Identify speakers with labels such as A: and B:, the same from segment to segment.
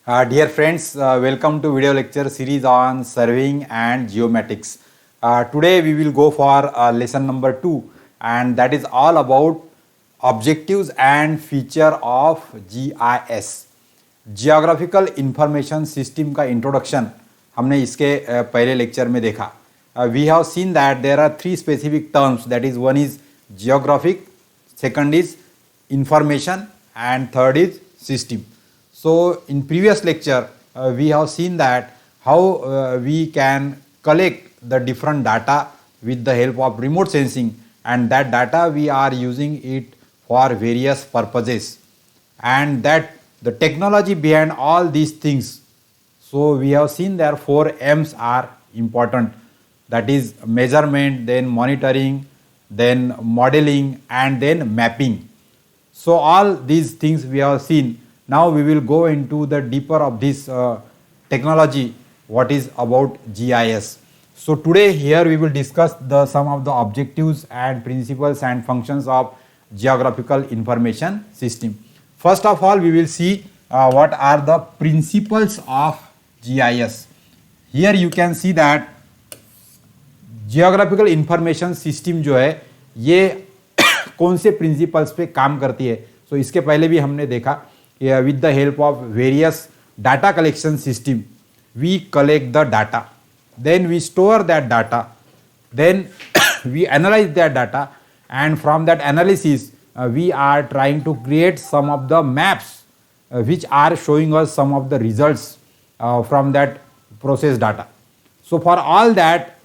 A: Dear friends, welcome to video lecture series on surveying and geomatics. Today we will go for lesson number 2, and that is all about objectives and feature of GIS. Geographical Information System का introduction हमने इसके पहले lecture में देखा. We have seen that there are three specific terms, that is one is geographic, second is information and third is system. So in previous lecture we have seen that how we can collect the different data with the help of remote sensing, and that data we are using it for various purposes, and that the technology behind all these things. So we have seen there 4 M's are important, that is measurement, then monitoring, then modeling and then mapping. So all these things we have seen. Now we will go into the deeper of this technology, what is about GIS. So today here we will discuss some of the objectives and principles and functions of geographical information system. First of all, we will see what are the principles of GIS. Here you can see that geographical information system जो है ये कौन से principles पे काम करती है. सो इसके पहले भी हमने देखा with the help of various data collection system we collect the data, then we store that data, then we analyze that data, and from that analysis we are trying to create some of the maps which are showing us some of the results from that process data. So for all that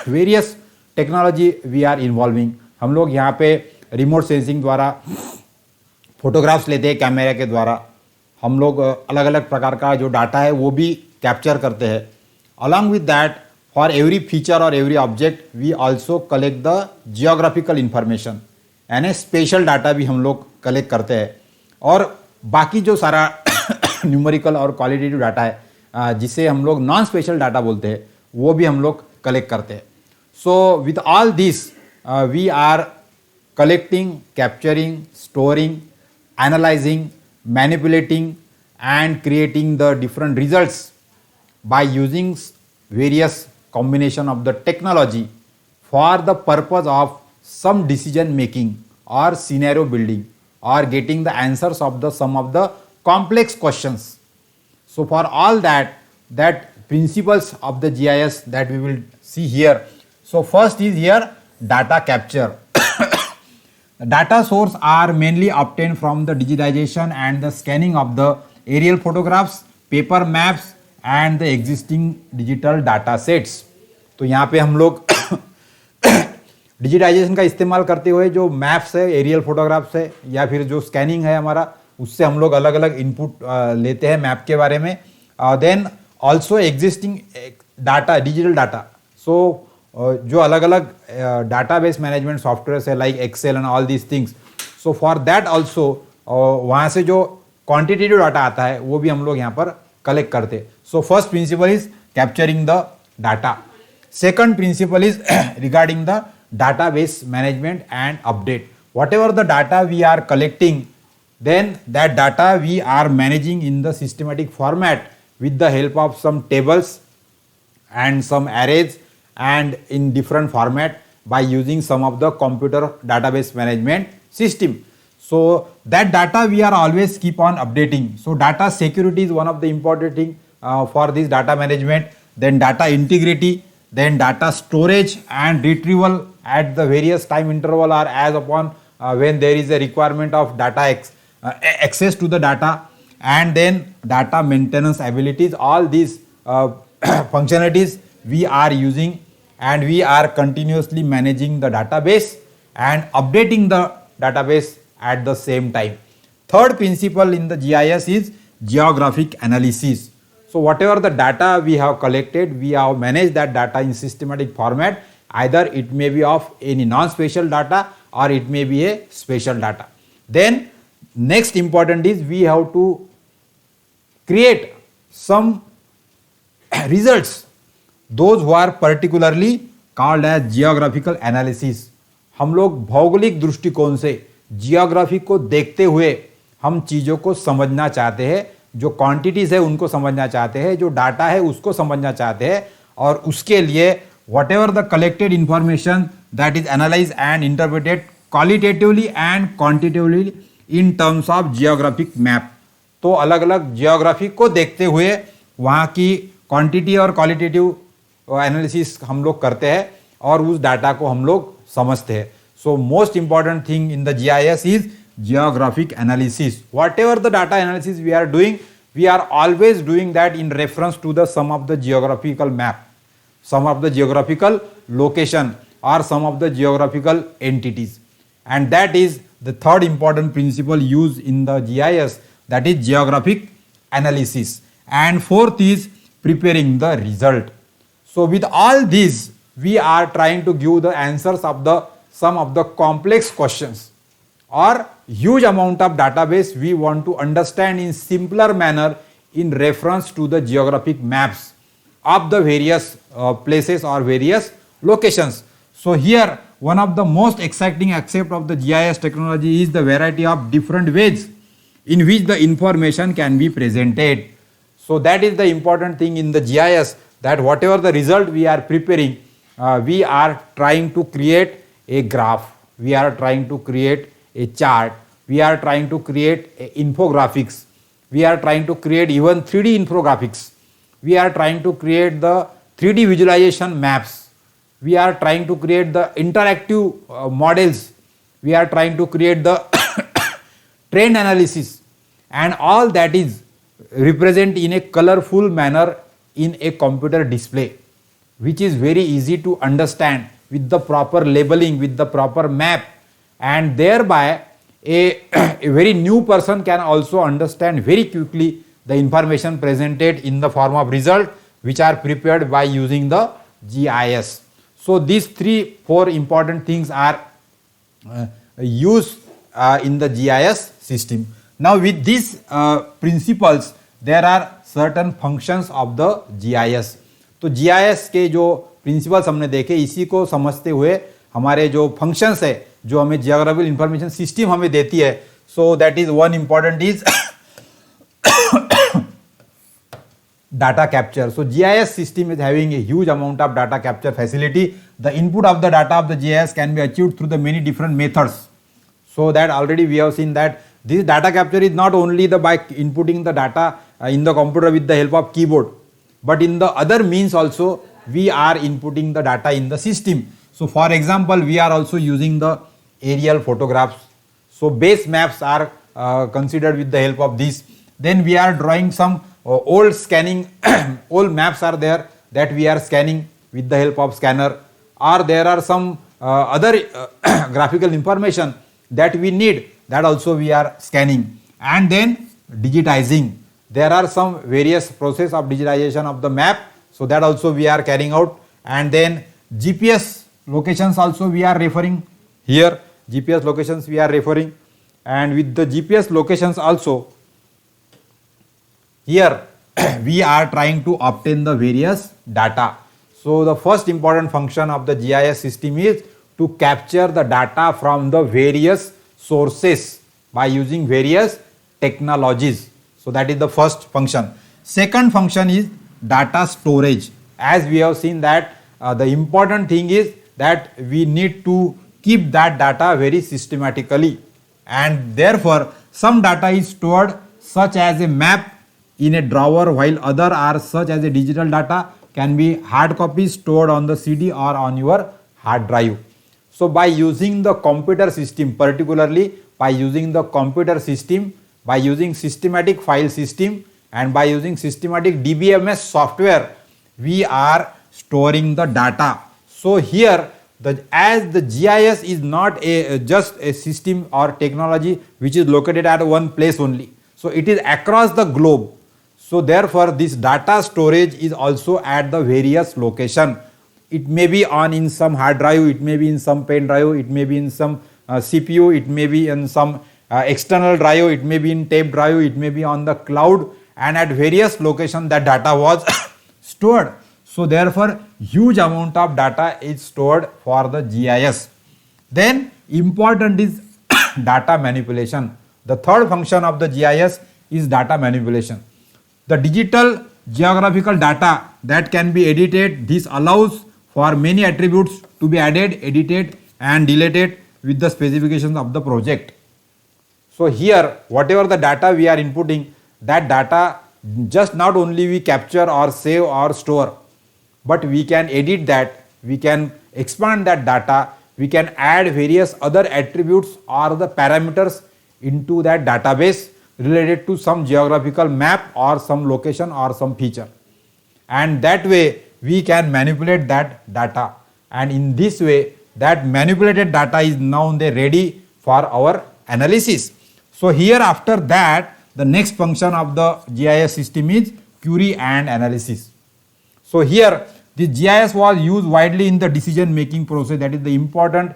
A: various technology we are involving. हम लोग यहाँ पे remote sensing द्वारा photographs लेते हैं, camera के द्वारा हम लोग अलग अलग प्रकार का जो डाटा है वो भी कैप्चर करते हैं. Along with that, for every feature और every object we also collect the geographical information, यानी स्पेशल डाटा भी हम लोग कलेक्ट करते हैं. और बाकी जो सारा न्यूमेरिकल और क्वालिटेटिव डाटा है जिसे हम लोग नॉन स्पेशल डाटा बोलते हैं वो भी हम लोग कलेक्ट करते हैं. So with all this we are collecting, capturing, storing, analyzing, manipulating and creating the different results by using various combination of the technology for the purpose of some decision making or scenario building or getting the answers of the some of the complex questions. So for all that principles of the GIS that we will see here. So first is here data capture. Data source are mainly obtained from the digitization and the scanning of the aerial photographs, paper maps and the existing digital data sets. तो यहाँ पे हम लोग digitisation का इस्तेमाल करते हुए जो मैप्स है, एरियल फोटोग्राफ्स है या फिर जो स्कैनिंग है हमारा, उससे हम लोग अलग अलग इनपुट लेते हैं मैप के बारे में. Then also existing data, digital data. So जो अलग अलग डाटाबेस मैनेजमेंट सॉफ्टवेयर है like Excel and all these things. So for that also वहाँ से जो क्वांटिटेटिव डाटा आता है वो भी हम लोग यहाँ पर कलेक्ट करते हैं. So first principle is capturing the data. Second principle is regarding the database management and update. Whatever the data we are collecting, then that data we are managing in the systematic format with the help of some tables and some arrays and in different format by using some of the computer database management system. So that data we are always keep on updating. So data security is one of the important thing for this data management. Then data integrity, then data storage and retrieval at the various time interval or as upon when there is a requirement of data access to the data, and then data maintenance abilities. All these functionalities we are using, and we are continuously managing the database and updating the database at the same time. Third principle in the GIS is geographic analysis. So whatever the data we have collected, we have managed that data in systematic format. Either it may be of any non-spatial data or it may be a spatial data. Then next important is we have to create some results, those who are particularly called as geographical analysis. हम लोग भौगोलिक दृष्टिकोण से geography को देखते हुए हम चीज़ों को समझना चाहते हैं जो क्वांटिटीज है उनको समझना चाहते हैं, जो डाटा है उसको समझना चाहते हैं, और उसके लिए what ever the collected information that is analyse and interpreted qualitatively and quantitatively in terms of geographic map. तो अलग अलग जियोग्राफी को देखते हुए वहाँ की क्वांटिटी और क्वालिटेटिव एनालिसिस हम लोग करते हैं और उस डाटा को हम लोग समझते हैं। So most important thing in the GIS is geographic analysis. Whatever the data analysis we are doing, we are always doing that in reference to the some of the geographical map, some of the geographical location or some of the geographical entities, and that is the third important principle used in the GIS, that is geographic analysis. And fourth is preparing the result. So with all these we are trying to give the answers of the some of the complex questions or huge amount of database we want to understand in simpler manner in reference to the geographic maps of the various places or various locations. So here one of the most exciting aspect of the GIS technology is the variety of different ways in which the information can be presented. So that is the important thing in the GIS, that whatever the result we are preparing, we are trying to create a graph, we are trying to create a chart, we are trying to create infographics, we are trying to create even 3D infographics, we are trying to create the 3D visualization maps, we are trying to create the interactive models, we are trying to create the trend analysis, and all that is represent in a colorful manner in a computer display, which is very easy to understand with the proper labeling, with the proper map, and thereby a very new person can also understand very quickly the information presented in the form of result which are prepared by using the GIS. So these 3-4 important things are used in the GIS system. Now with these principles there are certain functions of the GIS. तो GIS के जो principles हमने देखे, इसी को समझते हुए हमारे जो फंक्शंस है जो हमें जियोग्राफिकल इंफॉर्मेशन सिस्टम हमें देती है, so that is one important is data capture. So GIS system is having a huge amount of data capture facility. The input of the data of the GIS can be achieved through the many different methods. So that already we have seen that this data capture is not only the by inputting the data in the computer with the help of keyboard, but in the other means also we are inputting the data in the system. So for example, we are also using the aerial photographs. So base maps are considered with the help of this. Then we are drawing some old scanning, old maps are there that we are scanning with the help of scanner, or there are some other graphical information that we need, that also we are scanning. And then digitizing. There are some various process of digitization of the map, so that also we are carrying out. And then GPS locations also we are referring here, GPS locations we are referring, and with the GPS locations also here we are trying to obtain the various data. So the first important function of the GIS system is to capture the data from the various sources by using various technologies. So that is the first function. Second function is data storage. As we have seen that the important thing is that we need to keep that data very systematically, and therefore some data is stored such as a map in a drawer, while other are such as a digital data can be hard copies stored on the CD or on your hard drive. So by using the computer system, particularly by using the computer system, by using systematic file system and by using systematic DBMS software, we are storing the data. So here as the GIS is not just a system or technology which is located at one place only, so it is across the globe. So therefore this data storage is also at the various location. It may be on in some hard drive, it may be in some pen drive, it may be in some CPU, it may be in some external drive, it may be in tape drive, it may be on the cloud, and at various locations that data was stored. So therefore huge amount of data is stored for the GIS. Then important is data manipulation. The third function of the GIS is data manipulation. The digital geographical data that can be edited, this allows for many attributes to be added, edited and deleted with the specifications of the project. So here whatever the data we are inputting, that data just not only we capture or save or store, but we can edit that, we can expand that data, we can add various other attributes or the parameters into that database related to some geographical map or some location or some feature. And that way we can manipulate that data, and in this way that manipulated data is now ready for our analysis. So here after that, the next function of the GIS system is query and analysis. So here the GIS was used widely in the decision making process. That is the important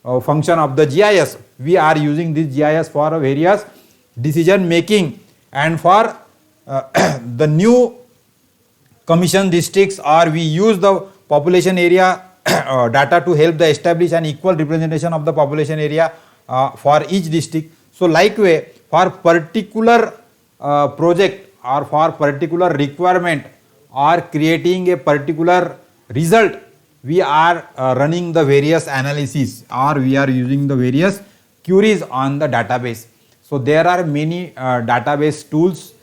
A: function of the GIS. We are using this GIS for various decision making and for the new commission districts, or we use the population area data to help the establish an equal representation of the population area for each district. So likewise for particular project or for particular requirement or creating a particular result, we are running the various analysis or we are using the various queries on the database. So there are many database tools,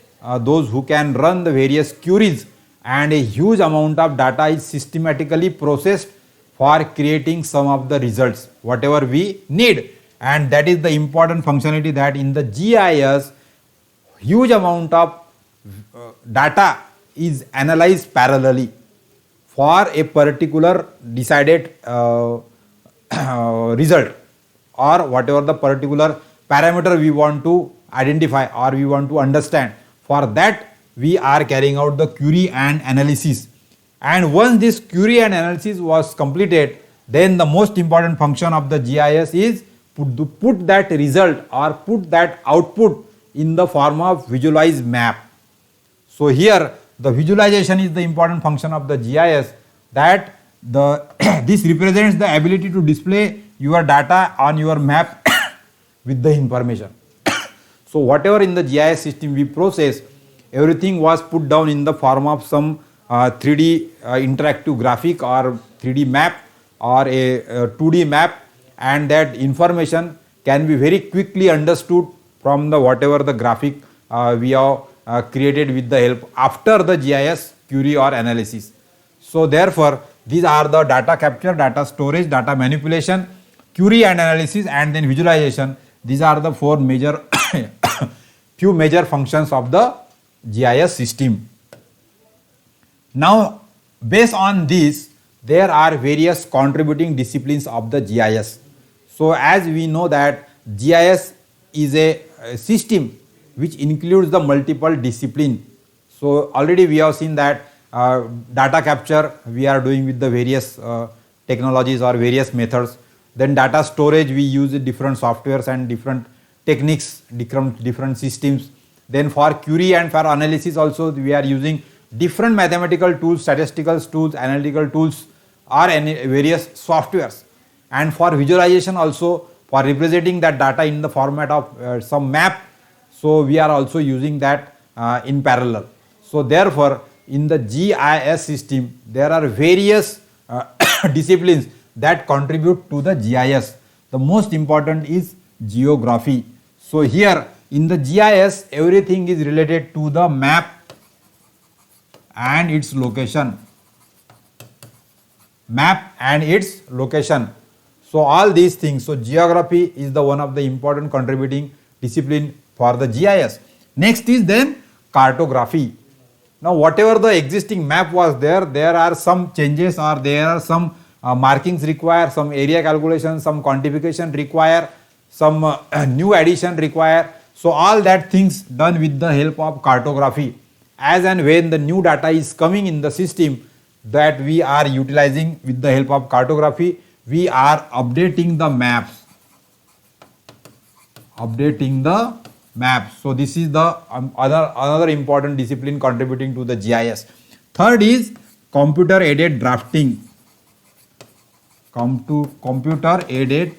A: those who can run the various queries, and a huge amount of data is systematically processed for creating some of the results whatever we need. And that is the important functionality, that in the GIS huge amount of data is analyzed parallelly for a particular decided result or whatever the particular parameter we want to identify or we want to understand. For that we are carrying out the query and analysis, and once this query and analysis was completed, then the most important function of the GIS is put that result or put that output in the form of visualized map. So here the visualization is the important function of the GIS, that the this represents the ability to display your data on your map with the information. So whatever in the GIS system we process, everything was put down in the form of some 3D interactive graphic or 3D map or a 2D map, and that information can be very quickly understood from the whatever the graphic we have created with the help after the GIS query or analysis. So therefore these are the data capture, data storage, data manipulation, query and analysis, and then visualization. These are the four major few major functions of the GIS system. Now based on this, there are various contributing disciplines of the GIS. So as we know that GIS is a system which includes the multiple discipline. So already we have seen that data capture we are doing with the various technologies or various methods. Then data storage we use different softwares and different techniques, different systems. Then for query and for analysis also we are using different mathematical tools, statistical tools, analytical tools or various softwares. And for visualization also, for representing that data in the format of some map, so we are also using that in parallel. So therefore in the GIS system there are various disciplines that contribute to the GIS. The most important is geography. So here in the GIS everything is related to the map and its location. Map and its location. So all these things. So geography is the one of the important contributing discipline for the GIS. Next is then cartography. Now whatever the existing map was there, there are some changes or there are some markings required, some area calculation, some quantification require, some new addition require. So all that things done with the help of cartography. As and when the new data is coming in the system that we are utilizing with the help of cartography, we are updating the maps. Updating the maps. So this is the another important discipline contributing to the GIS. Third is computer aided drafting. Computer aided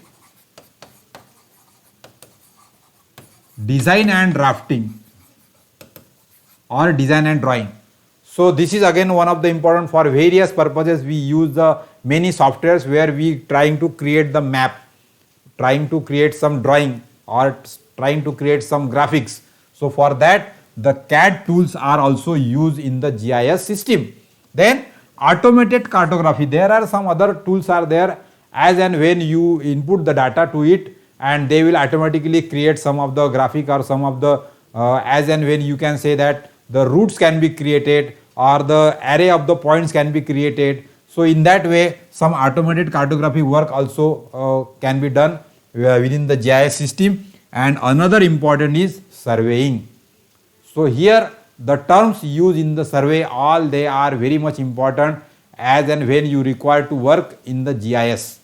A: design and drafting or design and drawing. So this is again one of the important for various purposes. We use the many softwares where we trying to create the map, trying to create some drawing or trying to create some graphics. So for that the CAD tools are also used in the GIS system. Then automated cartography, there are some other tools are there, as and when you input the data to it and they will automatically create some of the graphic or some of the as and when you can say that the routes can be created or the array of the points can be created. So in that way some automated cartography work also can be done within the GIS system. And another important is surveying. So here the terms used in the survey, all they are very much important as and when you require to work in the GIS.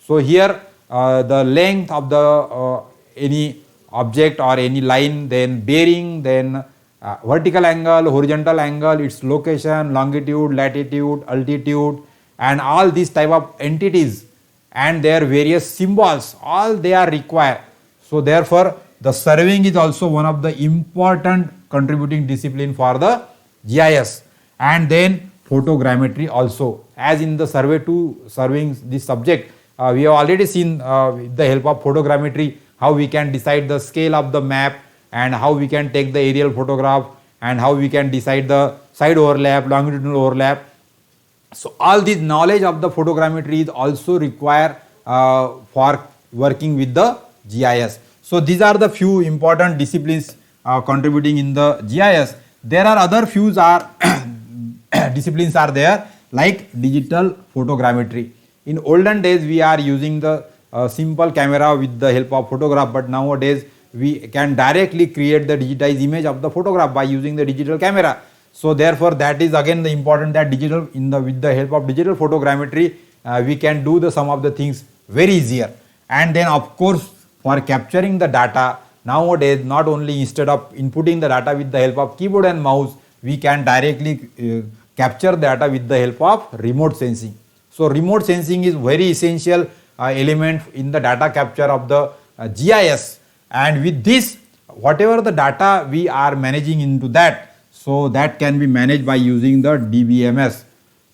A: So here the length of the any object or any line, then bearing, then vertical angle, horizontal angle, its location, longitude, latitude, altitude, and all these type of entities and their various symbols, all they are required. So therefore the surveying is also one of the important contributing discipline for the GIS. And then photogrammetry also, as in the surveying this subject, we have already seen with the help of photogrammetry how we can decide the scale of the map and how we can take the aerial photograph and how we can decide the side overlap, longitudinal overlap. So all this knowledge of the photogrammetry is also required for working with the GIS. So these are the few important disciplines contributing in the GIS. There are other few are disciplines are there, like digital photogrammetry. In olden days we are using the simple camera with the help of photograph, but nowadays we can directly create the digitized image of the photograph by using the digital camera. So therefore that is again the important, that digital with the help of digital photogrammetry we can do the some of the things very easier. And then of course for capturing the data, nowadays not only instead of inputting the data with the help of keyboard and mouse, we can directly capture data with the help of remote sensing. So remote sensing is very essential element in the data capture of the GIS. And with this, whatever the data we are managing into that, so that can be managed by using the DBMS.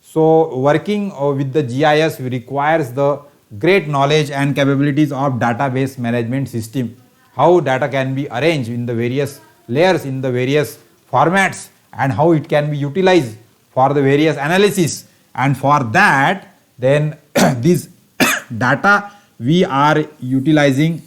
A: So working with the GIS requires the great knowledge and capabilities of database management system, how data can be arranged in the various layers, in the various formats, and how it can be utilized for the various analysis. And for that then this data we are utilizing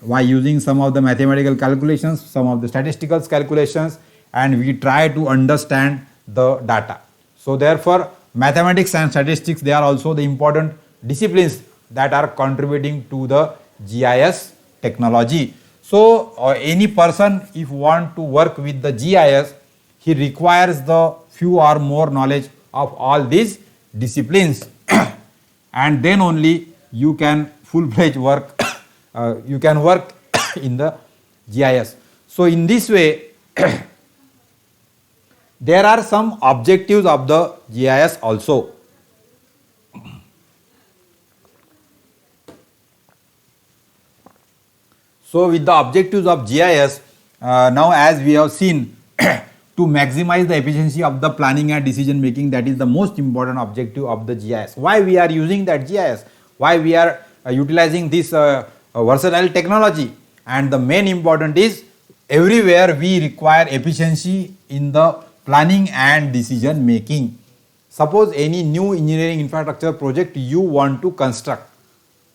A: by using some of the mathematical calculations, some of the statistical calculations, and we try to understand the data. So therefore mathematics and statistics, they are also the important disciplines that are contributing to the GIS technology. So any person if want to work with the GIS, he requires the few or more knowledge of all these disciplines and then only you can full-fledged work you can work in the GIS. So in this way there are some objectives of the GIS also. So with the objectives of GIS, now as we have seen, to maximize the efficiency of the planning and decision making, that is the most important objective of the GIS. Why we are using that GIS? Why we are utilizing this versatile technology? And the main important is everywhere we require efficiency in the planning and decision making. Suppose any new engineering infrastructure project you want to construct.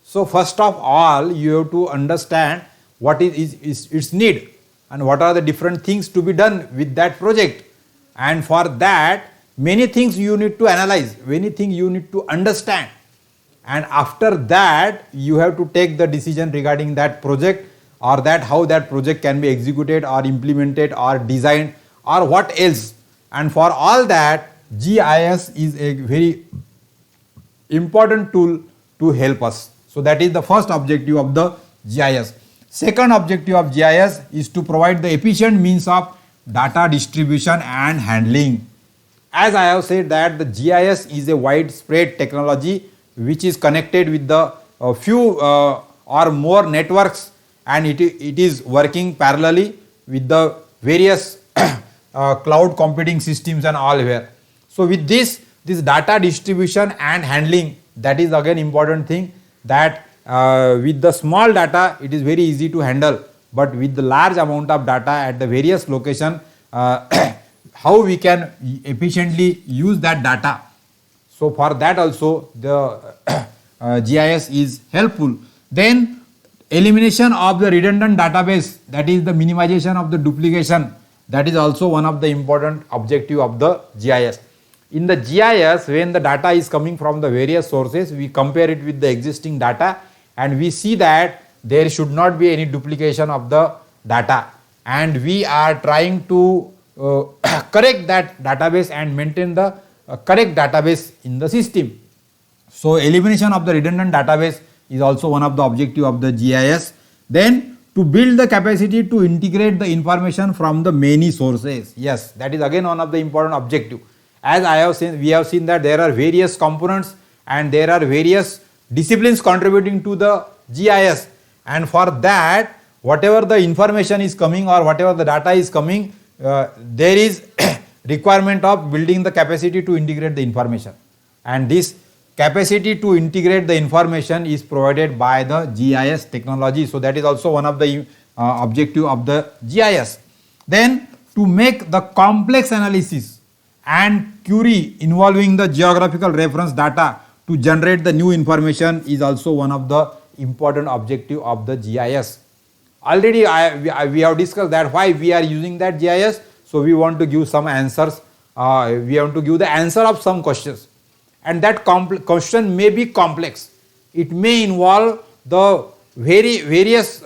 A: So first of all you have to understand what is its need and what are the different things to be done with that project. And for that many things you need to analyze, many things you need to understand. And after that you have to take the decision regarding that project, or that how that project can be executed or implemented or designed or what else. And for all that GIS is a very important tool to help us. So that is the first objective of the GIS. Second objective of GIS is to provide the efficient means of data distribution and handling. As I have said that the GIS is a widespread technology which is connected with the few or more networks and it is working parallelly with the various cloud computing systems and all here. So with this data distribution and handling, that is again important thing, that with the small data it is very easy to handle, but with the large amount of data at the various location, how we can efficiently use that data. So for that also the GIS is helpful. Then elimination of the redundant database, that is the minimization of the duplication, that is also one of the important objective of the GIS. In the GIS, when the data is coming from the various sources, we compare it with the existing data and we see that there should not be any duplication of the data, and we are trying to correct that database and maintain the correct database in the system. So elimination of the redundant database is also one of the objective of the GIS. Then to build the capacity to integrate the information from the many sources. Yes, that is again one of the important objective. As I have seen, we have seen that there are various components and there are various disciplines contributing to the GIS, and for that whatever the information is coming or whatever the data is coming, there is requirement of building the capacity to integrate the information, and this capacity to integrate the information is provided by the GIS technology. So that is also one of the objective of the GIS. Then to make the complex analysis and query involving the geographical reference data to generate the new information is also one of the important objective of the GIS. Already we have discussed that why we are using that GIS. So we want to give some answers, we want to give the answer of some questions, and that question may be complex. It may involve the various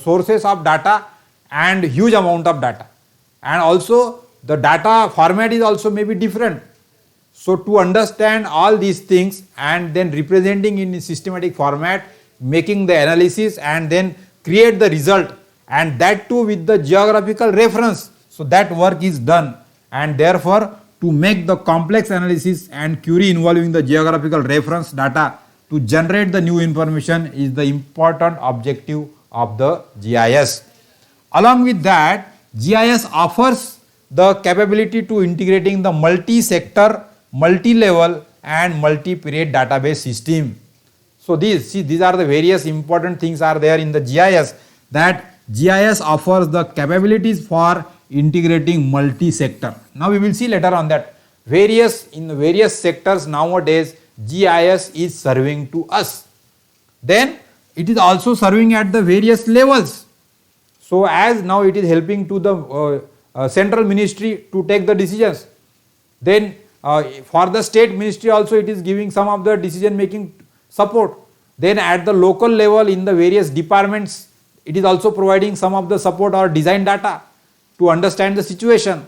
A: sources of data and huge amount of data, and also the data format is also may be different. So to understand all these things and then representing in a systematic format, making the analysis and then create the result, and that too with the geographical reference. So that work is done, and therefore to make the complex analysis and query involving the geographical reference data to generate the new information is the important objective of the GIS. Along with that, GIS offers the capability to integrating the multi-sector, multi-level and multi-period database system. So these are the various important things are there in the GIS, that GIS offers the capabilities for integrating multi-sector. Now we will see later on that in the various sectors nowadays GIS is serving to us. Then it is also serving at the various levels. So as now it is helping to the central ministry to take the decisions. Then for the state ministry also it is giving some of the decision making support. Then at the local level in the various departments it is also providing some of the support or design data to understand the situation.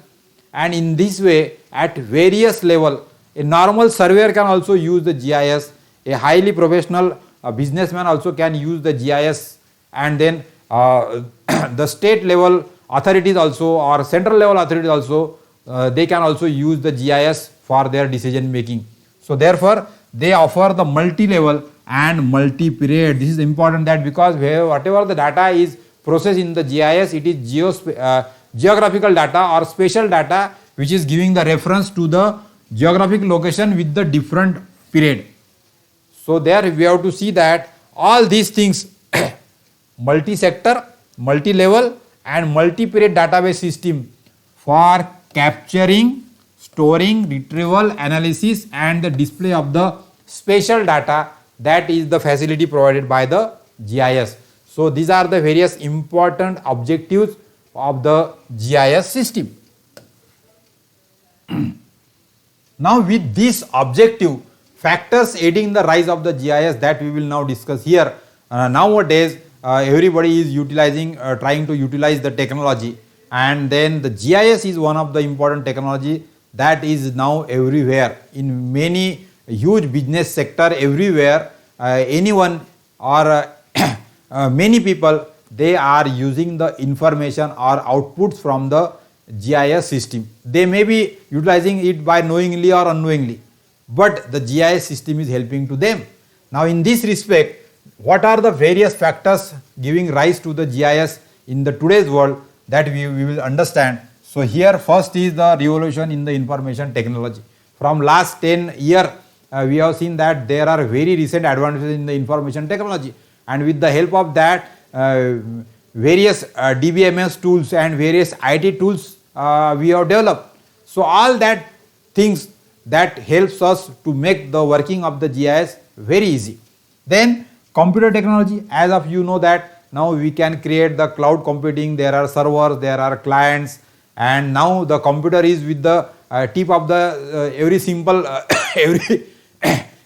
A: And in this way at various level, a normal surveyor can also use the GIS, a highly professional businessman also can use the GIS, and then the state level authorities also or central level authorities also, they can also use the GIS for their decision making. So therefore they offer the multi-level and multi-period. This is important, that because whatever the data is processed in the GIS, it is geographical data or spatial data which is giving the reference to the geographic location with the different period. So there we have to see that all these things multi-sector, multi-level and multi-period database system for capturing, storing, retrieval, analysis and the display of the spatial data, that is the facility provided by the GIS. So these are the various important objectives of the GIS system. Now with this objective, factors aiding the rise of the GIS, that we will now discuss here. Nowadays everybody is utilizing, trying to utilize the technology, and then the GIS is one of the important technology that is now everywhere in many huge business sector everywhere. Anyone or many people, they are using the information or outputs from the GIS system. They may be utilizing it by knowingly or unknowingly, but the GIS system is helping to them. Now in this respect, what are the various factors giving rise to the GIS in the today's world, that we will understand. So here first is the revolution in the information technology. From last 10 years, we have seen that there are very recent advances in the information technology, and with the help of that, various DBMS tools and various IT tools we have developed. So all that things that helps us to make the working of the GIS very easy. Then computer technology, as of you know that now we can create the cloud computing, there are servers, there are clients, and now the computer is with the tip of the every simple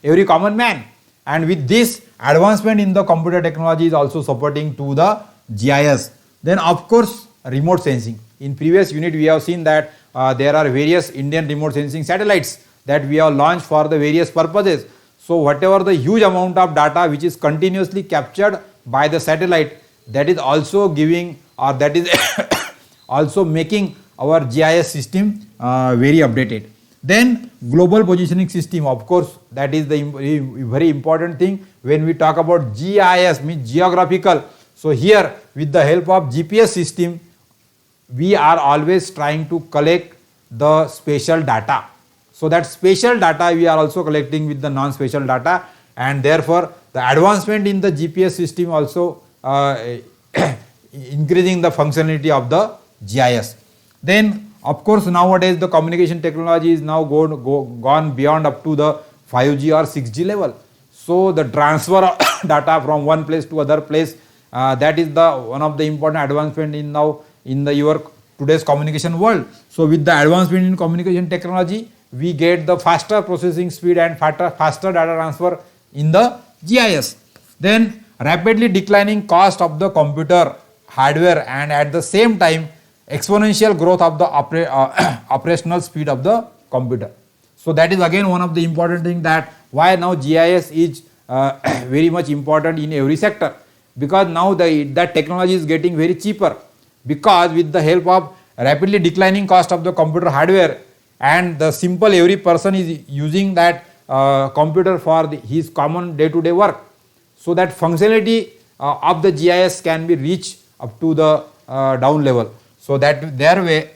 A: every common man. And with this advancement in the computer technology is also supporting to the GIS. Then of course remote sensing. In previous unit we have seen that there are various Indian remote sensing satellites that we have launched for the various purposes. So whatever the huge amount of data which is continuously captured by the satellite, that is also giving, or that is also making our GIS system very updated. Then global positioning system, of course, that is the very important thing when we talk about GIS, means geographical. So here with the help of GPS system, we are always trying to collect the spatial data. So that spatial data we are also collecting with the non-spatial data, and therefore the advancement in the GPS system also increasing the functionality of the GIS. Then of course nowadays the communication technology is now gone beyond up to the 5G or 6G level. So the transfer of data from one place to other place, that is the one of the important advancement in now in the your today's communication world. So with the advancement in communication technology, we get the faster processing speed and faster data transfer in the GIS. Then rapidly declining cost of the computer hardware, and at the same time exponential growth of the operational speed of the computer. So that is again one of the important thing, that why now GIS is very much important in every sector, because now that technology is getting very cheaper, because with the help of rapidly declining cost of the computer hardware, and the simple every person is using that computer for his common day-to-day work. So that functionality of the GIS can be reached up to the down level. So that their way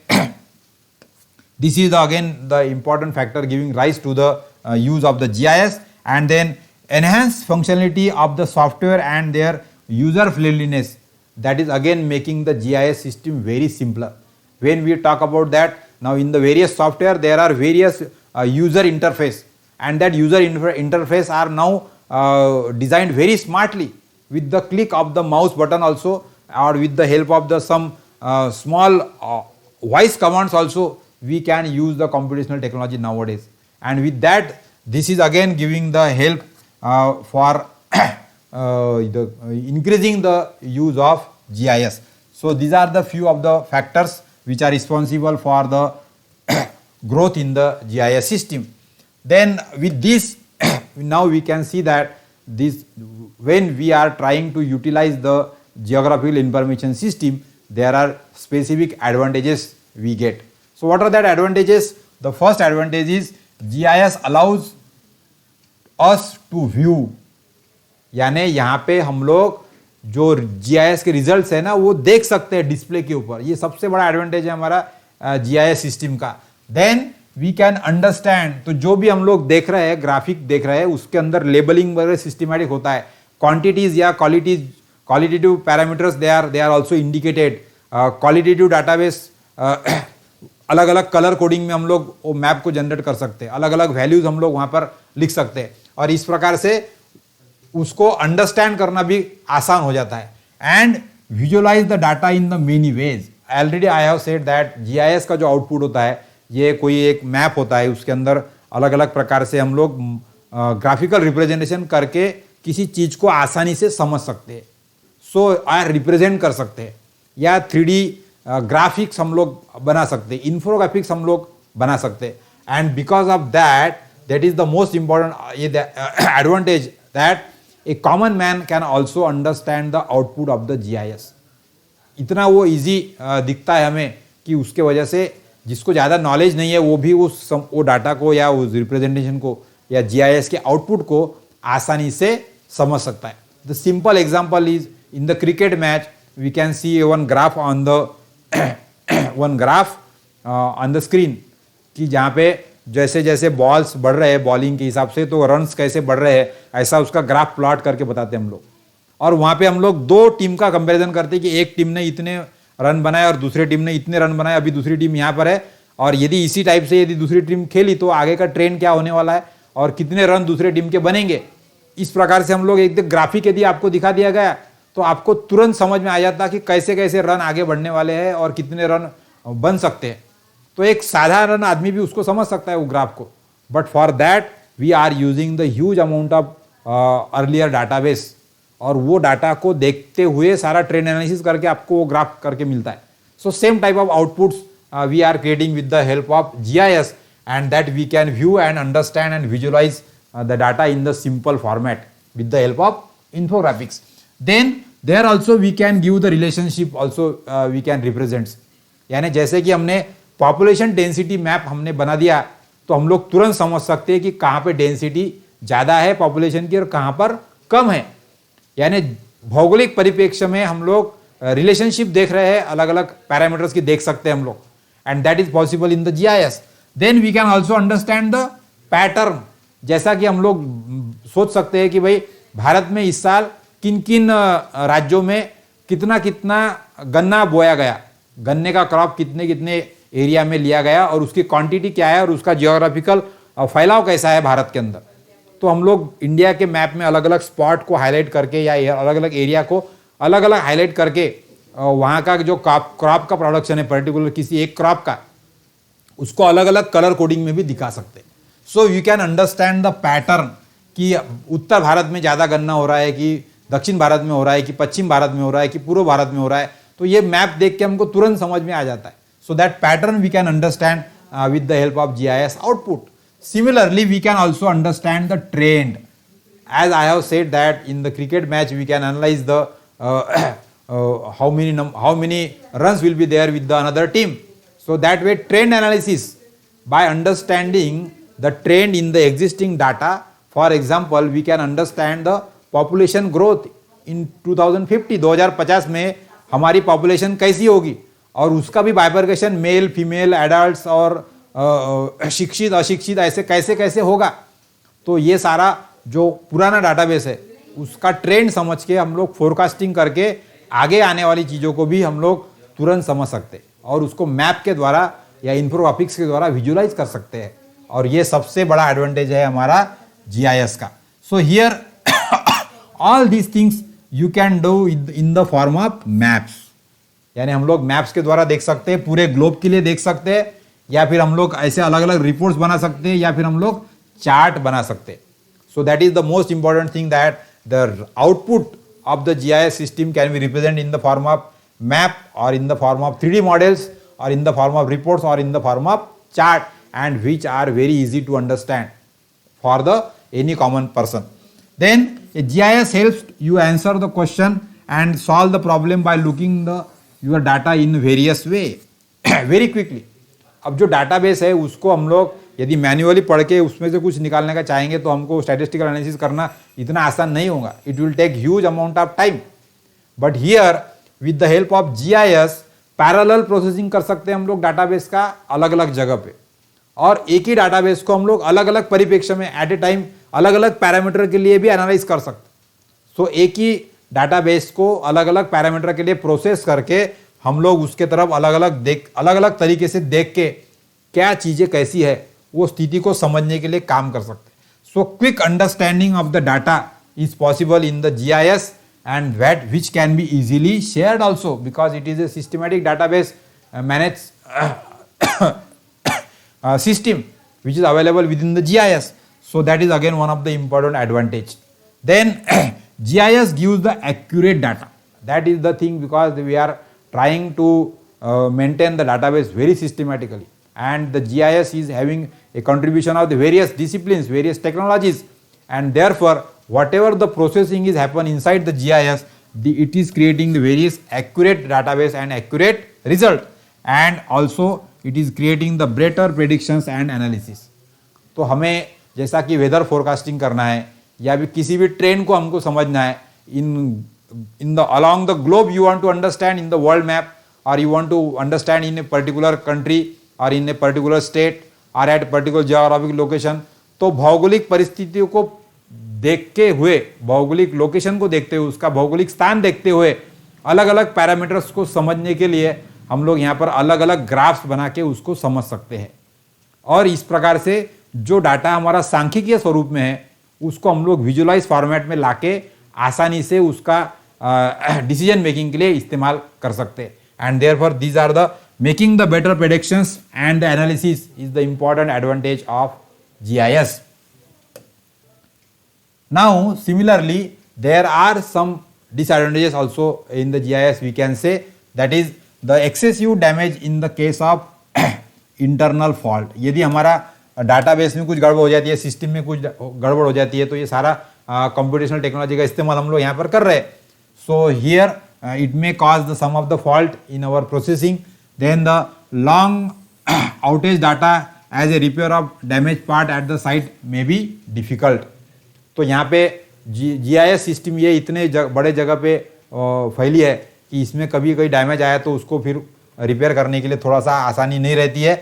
A: this is again the important factor giving rise to the use of the GIS. And then enhanced functionality of the software and their user friendliness, that is again making the GIS system very simpler. When we talk about that, now in the various software there are various user interface, and that user interface are now designed very smartly with the click of the mouse button also, or with the help of the some small voice commands also we can use the computational technology nowadays. And with that, this is again giving the help for increasing the use of GIS. So these are the few of the factors which are responsible for the growth in the GIS system. Then with this now we can see that this, when we are trying to utilize the geographical information system, there are specific advantages we get. So what are that advantages? The first advantage is GIS allows us to view, यानी यहाँ पे हम लोग जो GIS के results है ना वो देख सकते हैं डिस्प्ले के ऊपर. ये सबसे बड़ा एडवांटेज है हमारा GIS सिस्टम का. देन वी कैन अंडरस्टैंड, तो जो भी हम लोग देख रहे हैं, ग्राफिक देख रहे हैं, उसके अंदर लेबलिंग वगैरह सिस्टमेटिक होता है. क्वांटिटीज या qualitative parameters they are also indicated. Qualitative database अलग अलग कलर कोडिंग में हम लोग वो मैप को जनरेट कर सकते हैं, अलग अलग वैल्यूज हम लोग वहाँ पर लिख सकते हैं, और इस प्रकार से उसको अंडरस्टैंड करना भी आसान हो जाता है. And visualise the data in the many ways. Already I have said that GIS का जो आउटपुट होता है ये कोई एक मैप होता है, उसके अंदर अलग अलग प्रकार से हम लोग ग्राफिकल रिप्रेजेंटेशन करके किसी चीज को आसानी से समझ सकते हैं. सो रिप्रेजेंट कर सकते हैं, या 3D ग्राफिक्स हम लोग बना सकते हैं, इन्फोग्राफिक्स हम लोग बना सकते हैं. And because of that is the most important advantage, that A common man can also understand the output of the GIS. इतना वो इजी दिखता है हमें कि उसके वजह से जिसको ज़्यादा नॉलेज नहीं है वो भी वो डाटा को या उस रिप्रेजेंटेशन को या GIS के आउटपुट को आसानी से समझ सकता है. The simple example is in the cricket match, we can see one graph on the one graph on the screen कि जहाँ पे जैसे जैसे बॉल्स बढ़ रहे हैं बॉलिंग के हिसाब से तो रन्स कैसे बढ़ रहे हैं, ऐसा उसका ग्राफ प्लॉट करके बताते हैं हम लोग। और वहाँ पे हम लोग दो टीम का कंपैरिजन करते हैं कि एक टीम ने इतने रन बनाए और दूसरी टीम ने इतने रन बनाए, अभी दूसरी टीम यहाँ पर है, और यदि इसी टाइप से यदि दूसरी टीम खेली तो आगे का ट्रेंड क्या होने वाला है और कितने रन दूसरे टीम के बनेंगे। इस प्रकार से हम लोग एक ग्राफिक यदि आपको दिखा दिया गया तो आपको तुरंत समझ में आ जाता कि कैसे कैसे रन आगे बढ़ने वाले हैं और कितने रन बन सकते हैं। तो एक साधारण आदमी भी उसको समझ सकता है वो ग्राफ को, but for that we are using the huge amount of earlier database, और वो डाटा को देखते हुए सारा ट्रेंड एनालिसिस करके आपको वो ग्राफ करके मिलता है। So same type of outputs we are creating with the help of GIS, and that we can view and understand and visualize the data in the simple format with the help of infographics. Then there also we can give the relationship also we can represent, यानी जैसे कि हमने population density map हमने बना दिया तो हम लोग तुरंत समझ सकते हैं कि कहाँ पे डेंसिटी ज़्यादा है पॉपुलेशन की और कहाँ पर कम है। यानी भौगोलिक परिप्रेक्ष्य में हम लोग रिलेशनशिप देख रहे हैं, अलग अलग पैरामीटर्स की देख सकते हैं हम लोग, and that is possible in the GIS. Then we can also understand the pattern, जैसा कि हम लोग सोच सकते हैं कि भाई भारत में इस साल किन किन राज्यों में कितना कितना गन्ना बोया गया, गन्ने का क्रॉप कितने कितने एरिया में लिया गया और उसकी क्वांटिटी क्या है और उसका जियोग्राफिकल फैलाव कैसा है भारत के अंदर। तो हम लोग इंडिया के मैप में अलग अलग स्पॉट को हाईलाइट करके या अलग अलग एरिया को अलग अलग हाईलाइट करके वहाँ का जो क्रॉप का प्रोडक्शन है पर्टिकुलर किसी एक क्रॉप का, उसको अलग अलग कलर कोडिंग में भी दिखा सकते हैं। So you can understand the pattern कि उत्तर भारत में ज़्यादा गन्ना हो रहा है कि दक्षिण भारत में हो रहा है कि पश्चिम भारत में हो रहा है कि पूर्व भारत में हो रहा है, तो ये मैप देख के हमको तुरंत समझ में आ जाता है। So that pattern we can understand with the help of GIS output. Similarly, we can also understand the trend. As I have said that in the cricket match, we can analyze the how many runs will be there with the another team. So that way, trend analysis by understanding the trend in the existing data. For example, we can understand the population growth in 2050. 2050 में हमारी population कैसी होगी और उसका भी bifurcation male female adults और शिक्षित अशिक्षित ऐसे कैसे कैसे होगा। तो ये सारा जो पुराना डाटाबेस है उसका ट्रेंड समझ के हम लोग फोरकास्टिंग करके आगे आने वाली चीज़ों को भी हम लोग तुरंत समझ सकते हैं और उसको मैप के द्वारा या इन्फोग्राफिक्स के द्वारा विजुलाइज कर सकते हैं, और ये सबसे बड़ा एडवांटेज है हमारा GIS का। So here all these things you can do in the form of maps, यानी हम लोग मैप्स के द्वारा देख सकते हैं, पूरे ग्लोब के लिए देख सकते हैं, या फिर हम लोग ऐसे अलग अलग रिपोर्ट्स बना सकते हैं, या फिर हम लोग चार्ट बना सकते हैं। So that is the most important thing that the output of the GIS system can be represent in the form of map और in the form of 3D models और in the form of reports और in the form of chart, and which are very easy to understand for the any common person. Then GIS helps you answer the question and solve the problem by looking your data in various way very quickly. अब जो database है उसको हम लोग यदि manually पढ़ के उसमें से कुछ निकालने का चाहेंगे तो हमको स्टैटिस्टिकल एनालिसिस करना इतना आसान नहीं होगा. It will take huge amount of time. But here with the help of GIS parallel processing कर सकते हैं हम लोग डाटाबेस का अलग अलग जगह पे, और एक ही डाटाबेस को हम लोग अलग अलग परिप्रेक्ष्य में एट ए टाइम अलग अलग पैरामीटर के लिए भी एनालाइज कर सकते. सो एक ही डाटाबेस को अलग अलग पैरामीटर के लिए प्रोसेस करके हम लोग उसके तरफ अलग अलग तरीके से देख के क्या चीजें कैसी है वो स्थिति को समझने के लिए काम कर सकते. So quick understanding of the data is possible in the GIS and that which can be easily shared also because it is a systematic database managed system which is available within the GIS. So that is again one of the important advantage. Then GIS gives the accurate data. That is the thing because we are trying to maintain the database very systematically, and the GIS is having a contribution of the various disciplines, various technologies, and therefore whatever the processing is happen inside the GIS, it is creating the various accurate database and accurate result, and also it is creating the better predictions and analysis. तो हमें जैसा कि weather forecasting करना है या भी किसी भी ट्रेंड को हमको समझना है in the along the globe you want to understand in the world map, or you want to understand in a particular country or in a particular state or at a particular geographic location, तो भौगोलिक परिस्थितियों को देखते हुए, भौगोलिक location को देखते हुए, उसका भौगोलिक स्थान देखते हुए अलग अलग पैरामीटर्स को समझने के लिए हम लोग यहाँ पर अलग अलग ग्राफ्स बना के उसको समझ सकते हैं। और इस प्रकार से जो डाटा हमारा सांख्यिकीय स्वरूप में है उसको हम लोग विजुअलाइज फॉर्मेट में लाके आसानी से उसका डिसीजन मेकिंग के लिए इस्तेमाल कर सकते हैं। And therefore these are the making the better predictions and the analysis is the important advantage of GIS. Now similarly there are some disadvantages also in the GIS, we can say, that is the excessive damage in the case of internal fault. यदि हमारा database में कुछ गड़बड़ हो जाती है, system में कुछ गड़बड़ हो जाती है, तो ये सारा कंप्यूटेशनल टेक्नोलॉजी का इस्तेमाल हम लोग यहाँ पर कर रहे हैं। So here it may cause the some of the fault in our processing, then the long outage data as a repair of damage part at the site may be difficult. तो यहाँ पे GIS सिस्टम ये इतने बड़े जगह पे फैली है कि इसमें कभी कोई डैमेज आया तो उसको फिर रिपेयर करने के लिए थोड़ा सा आसानी नहीं रहती है।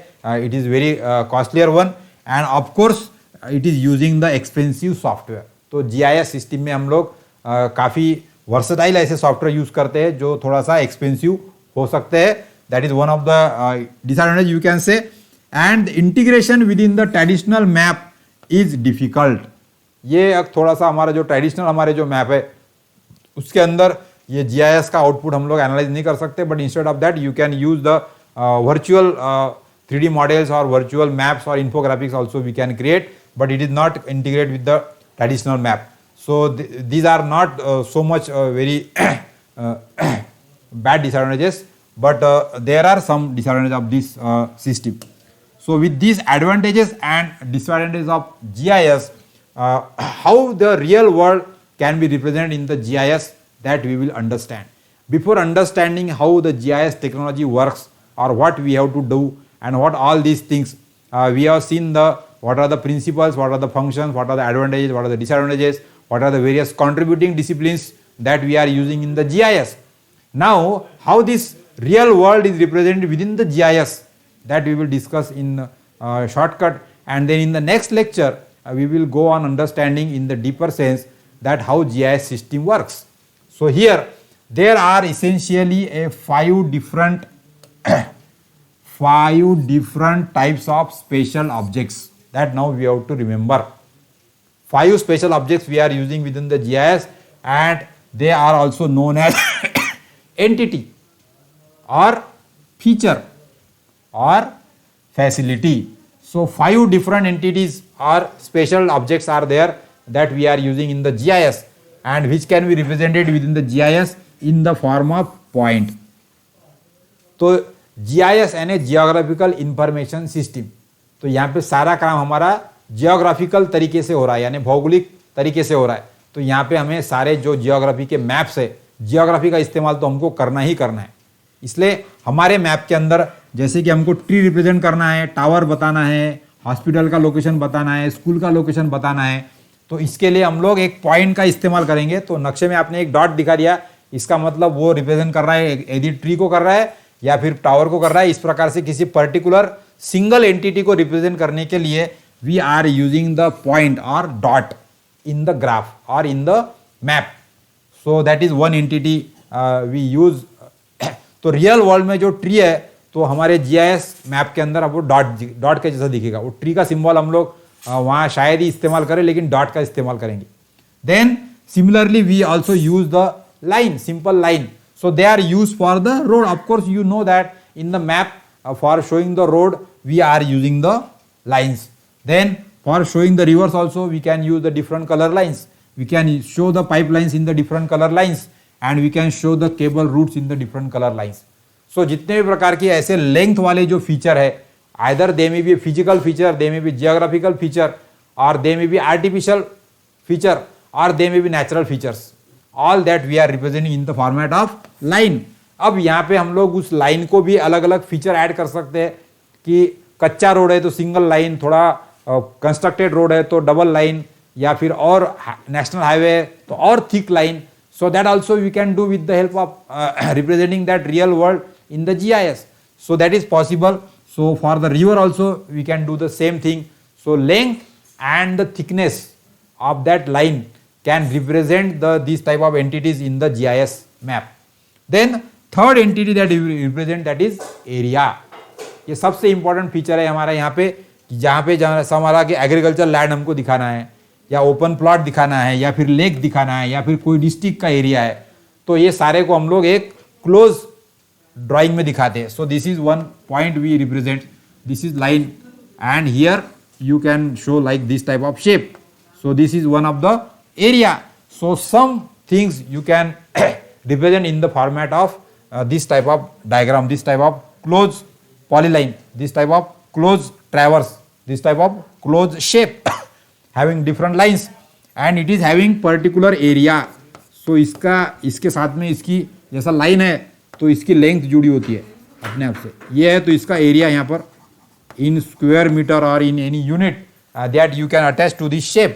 A: It is very costlier one end of course it is using the expensive software. तो GIS सिस्टम में हम लोग काफ़ी वर्सेटाइल ऐसे सॉफ्टवेयर यूज़ करते हैं जो थोड़ा सा एक्सपेंसिव हो सकते हैं। That is one of the disadvantage you can say. And integration with in the traditional map is difficult. ये थोड़ा सा हमारा जो ट्रेडिशनल हमारे जो मैप है उसके अंदर ये GIS का आउटपुट हम लोग एनालाइज नहीं कर सकते, but instead of that you can use the virtual 3D models और वर्चुअल मैप्स और infographics also we can create, but it is not integrate with the traditional map. So these are not so much very bad disadvantages, but there are some disadvantages of this system. So with these advantages and disadvantages of GIS, how the real world can be represented in the GIS, that we will understand. Before understanding how the GIS technology works or what we have to do and what all these things, we have seen what are the principles, what are the functions, what are the advantages, what are the disadvantages, what are the various contributing disciplines that we are using in the GIS. Now how this real world is represented within the GIS, that we will discuss in shortcut, and then in the next lecture we will go on understanding in the deeper sense that how GIS system works. So here there are essentially a five different types of special objects that now we have to remember. 5 special objects we are using within the GIS, and they are also known as entity or feature or facility. So 5 different entities or special objects are there that we are using in the GIS, and which can be represented within the GIS in the form of point. तो GIS यानी geographical information system, तो यहाँ पे सारा काम हमारा geographical तरीके से हो रहा है, यानी भौगोलिक तरीके से हो रहा है। तो यहाँ पे हमें सारे जो जियोग्राफी के मैप्स है, जियोग्राफी का इस्तेमाल तो हमको करना ही करना है। इसलिए हमारे मैप के अंदर जैसे कि हमको ट्री रिप्रेजेंट करना है, टावर बताना है, हॉस्पिटल का लोकेशन बताना है, स्कूल का लोकेशन बताना है, तो इसके लिए हम लोग एक पॉइंट का इस्तेमाल करेंगे। तो नक्शे में आपने एक डॉट दिखा दिया, इसका मतलब वो रिप्रेजेंट कर रहा है यदि ट्री को कर रहा है या फिर टावर को कर रहा है। इस प्रकार से किसी पर्टिकुलर सिंगल एंटिटी को रिप्रेजेंट करने के लिए we are using the point और डॉट इन द ग्राफ और in the map. So that is one entity we use. तो रियल वर्ल्ड में जो ट्री है तो हमारे GIS मैप के अंदर आपको डॉट के जैसा दिखेगा। वो ट्री का सिंबल हम लोग वहाँ शायद ही इस्तेमाल करें, लेकिन डॉट का इस्तेमाल करेंगे। Then similarly we also use the line, simple line. So they are used for the road. Of course, you know that in the map for showing the road we are using the lines. Then for showing the rivers also we can use the different color lines. We can show the pipelines in the different color lines, and we can show the cable routes in the different color lines. So जितने भी प्रकार की ऐसे length वाले जो feature है, either they may be physical feature, they may be geographical feature, or they may be artificial feature, or they may be natural features. All that we are representing in the format of line. अब यहाँ पे हम लोग उस line को भी अलग अलग फीचर ऐड कर सकते हैं कि कच्चा रोड है तो सिंगल लाइन, थोड़ा कंस्ट्रक्टेड रोड है तो डबल लाइन, या फिर और नेशनल हाईवे है तो और thick line. So that also we can do with the help of representing that real world in the GIS. So that is possible. So for the river also we can do the same thing. So length and the thickness of that line can represent these type of entities in the GIS map. Then third entity that we represent, that is area. ये सबसे important feature है हमारा यहाँ पे, जहाँ पे हमारा कि एग्रीकल्चर लैंड हमको दिखाना है, या ओपन प्लॉट दिखाना है, या फिर लेक दिखाना है, या फिर कोई डिस्ट्रिक्ट का एरिया है, तो ये सारे को हम लोग एक क्लोज ड्राइंग में दिखाते हैं. So this is one point we represent, this is line, and here you can show like this type of shape. So this is one of the area. So some things you can represent in the format of this type of diagram, this type of closed polyline, this type of closed traverse, this type of closed shape having different lines, and it is having particular area. So इसके साथ में इसकी जैसा line है तो इसकी length जुड़ी होती है अपने आप से, ये है तो इसका एरिया यहाँ पर in square meter or in any unit that you can attach to this shape.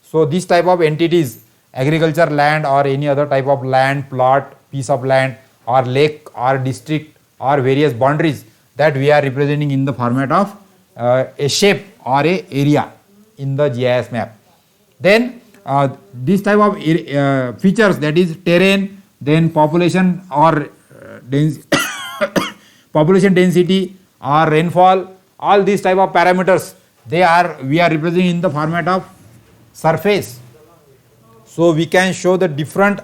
A: So this type of entities, agriculture land or any other type of land, plot, piece of land or lake or district or various boundaries, that we are representing in the format of a shape or a area in the GIS map. Then this type of features, that is terrain, then population or population density or rainfall, all these type of parameters, we are representing in the format of surface. So we can show the different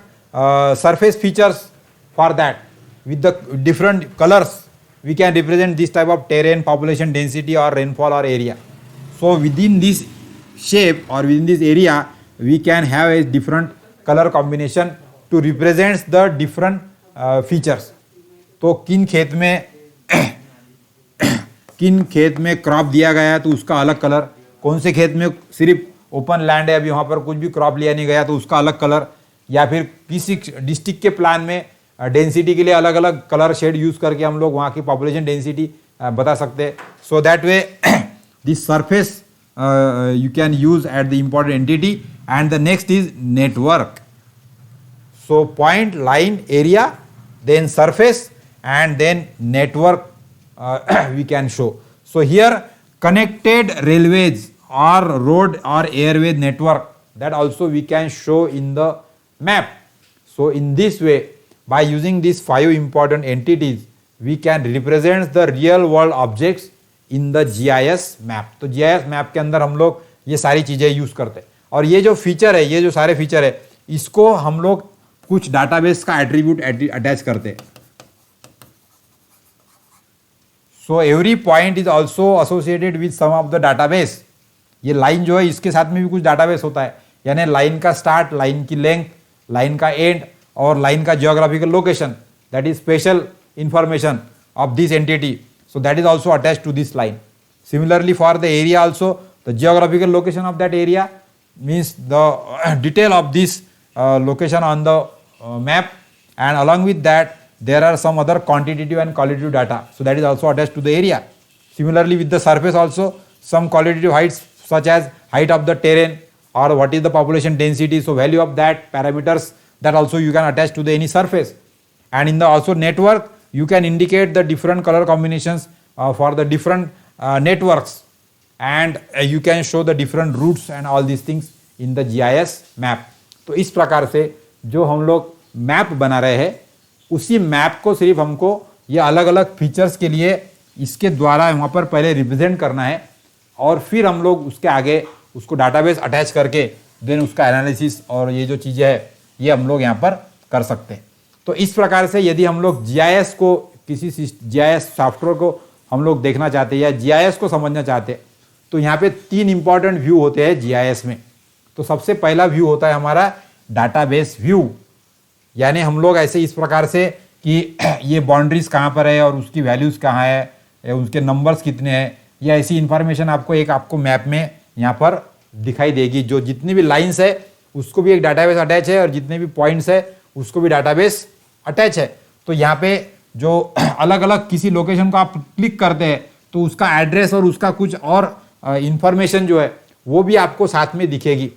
A: surface features for that with the different colors. We can represent this type of terrain, population density or rainfall or area. So within this shape or within this area, we can have a different color combination to represent the different features. तो किन खेत में crop दिया गया है तो उसका अलग कलर, कौन से खेत में सिर्फ ओपन लैंड है, अभी वहाँ पर कुछ भी क्रॉप लिया नहीं गया तो उसका अलग कलर, या फिर किसी डिस्ट्रिक्ट के प्लान में डेंसिटी के लिए अलग अलग कलर शेड यूज़ करके हम लोग वहाँ की पॉपुलेशन डेंसिटी बता सकते हैं. So that way this surface you can use at the important entity. And the next is network. So point, line, area, then surface, and then network we can show. So here connected railways or road or airway network, that also we can show in the map. So in this way, by using these 5 important entities, we can represent the real world objects in the GIS map. तो GIS map के अंदर हम लोग ये सारी चीज़ें use करते हैं. और ये जो फीचर है, ये जो सारे फीचर है, इसको हम लोग कुछ डाटाबेस का एट्रीब्यूट अटैच करते हैं. So every point is also associated with some of the database. ये लाइन जो है इसके साथ में भी कुछ डाटाबेस होता है, यानी लाइन का स्टार्ट, लाइन की लेंथ, लाइन का एंड और लाइन का geographical location, that is spatial information of this entity. So that is also attach to this line. Similarly for the area also, the geographical location of that area means the detail of this location on the map, and along with that there are some other quantitative and qualitative data, so that is also attached to the area. Similarly with the surface also, some qualitative heights such as height of the terrain or what is the population density, so value of that parameters, that also you can attach to the any surface. And in the also network, you can indicate the different color combinations for the different networks, and you can show the different routes and all these things in the GIS map. तो इस प्रकार से जो हम लोग map बना रहे हैं, उसी मैप को सिर्फ हमको ये अलग अलग फीचर्स के लिए इसके द्वारा वहाँ पर पहले रिप्रेजेंट करना है, और फिर हम लोग उसके आगे उसको डाटाबेस अटैच करके देन उसका एनालिसिस और ये जो चीज़ें है ये हम लोग यहाँ पर कर सकते हैं. तो इस प्रकार से यदि हम लोग GIS को, किसी GIS सॉफ्टवेयर को हम लोग देखना चाहते हैं या GIS को समझना चाहते हैं, तो यहाँ पे 3 इंपॉर्टेंट व्यू होते हैं GIS में. तो सबसे पहला व्यू होता है हमारा डाटाबेस व्यू, यानी हम लोग ऐसे इस प्रकार से कि ये बाउंड्रीज कहाँ पर है और उसकी वैल्यूज़ कहाँ है, उसके नंबर्स कितने हैं, या ऐसी इन्फॉर्मेशन आपको मैप में यहाँ पर दिखाई देगी. जो जितनी भी लाइंस है उसको भी एक डाटाबेस अटैच है, और जितने भी पॉइंट्स है उसको भी डाटाबेस अटैच है. तो यहाँ पे जो अलग अलग किसी लोकेशन को आप क्लिक करते हैं तो उसका एड्रेस और उसका कुछ और इंफॉर्मेशन जो है वो भी आपको साथ में दिखेगी.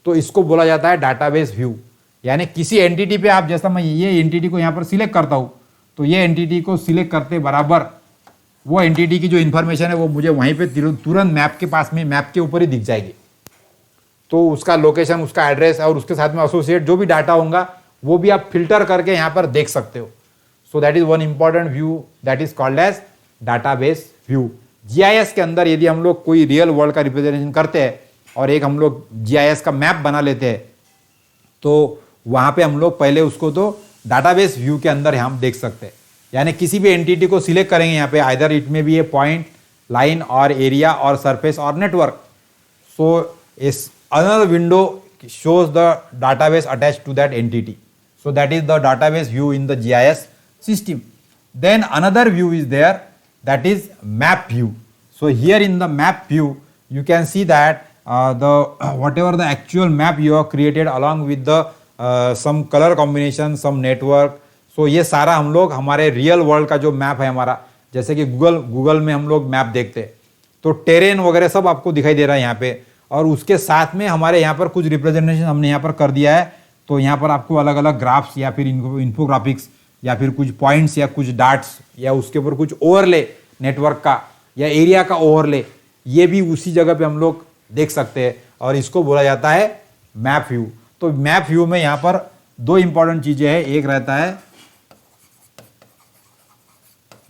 A: तो इसको बोला जाता है डाटाबेस व्यू. यानी किसी एंटिटी पे आप, जैसा मैं ये एंटिटी को यहाँ पर सिलेक्ट करता हूँ, तो ये एंटिटी को सिलेक्ट करते बराबर वो एंटिटी की जो इन्फॉर्मेशन है वो मुझे वहीं पे तुरंत मैप के पास में, मैप के ऊपर ही दिख जाएगी। तो उसका लोकेशन, उसका एड्रेस और उसके साथ में एसोसिएट जो भी डाटा होगा वो भी आप फिल्टर करके यहाँ पर देख सकते हो। So that is one important view that is called as database view. GIS के अंदर यदि हम लोग कोई रियल वर्ल्ड का रिप्रेजेंटेशन करते हैं और एक हम लोग जीआईएस का मैप बना लेते हैं, तो वहाँ पे हम लोग पहले उसको तो डाटाबेस व्यू के अंदर हम देख सकते हैं। यानी किसी भी एंटिटी को सिलेक्ट करेंगे यहाँ पे, आइदर इट में भी ए पॉइंट, लाइन और एरिया और सरफेस और नेटवर्क। सो इस another window shows the database attached to that entity. So that is the database view in the GIS system. Then another view is there, that is map view. So here in the map view you can see that whatever the actual map you have created along with the some color combination, some network. So ये सारा हम लोग हमारे real world का जो map है हमारा, जैसे कि गूगल में हम लोग मैप देखते हैं तो टेरेन वगैरह सब आपको दिखाई दे रहा है यहाँ पे, और उसके साथ में हमारे यहाँ पर कुछ रिप्रेजेंटेशन हमने यहाँ पर कर दिया है। तो यहाँ पर आपको अलग अलग ग्राफ्स या फिर इन्फोग्राफिक्स या फिर कुछ पॉइंट्स या कुछ डाट्स या उसके ऊपर कुछ ओवरले नेटवर्क का या एरिया का ओवरले, ये भी उसी जगह पे हम लोग देख सकते हैं और इसको बोला जाता है मैप व्यू। तो मैप व्यू में यहाँ पर दो इंपॉर्टेंट चीजें हैं, एक रहता है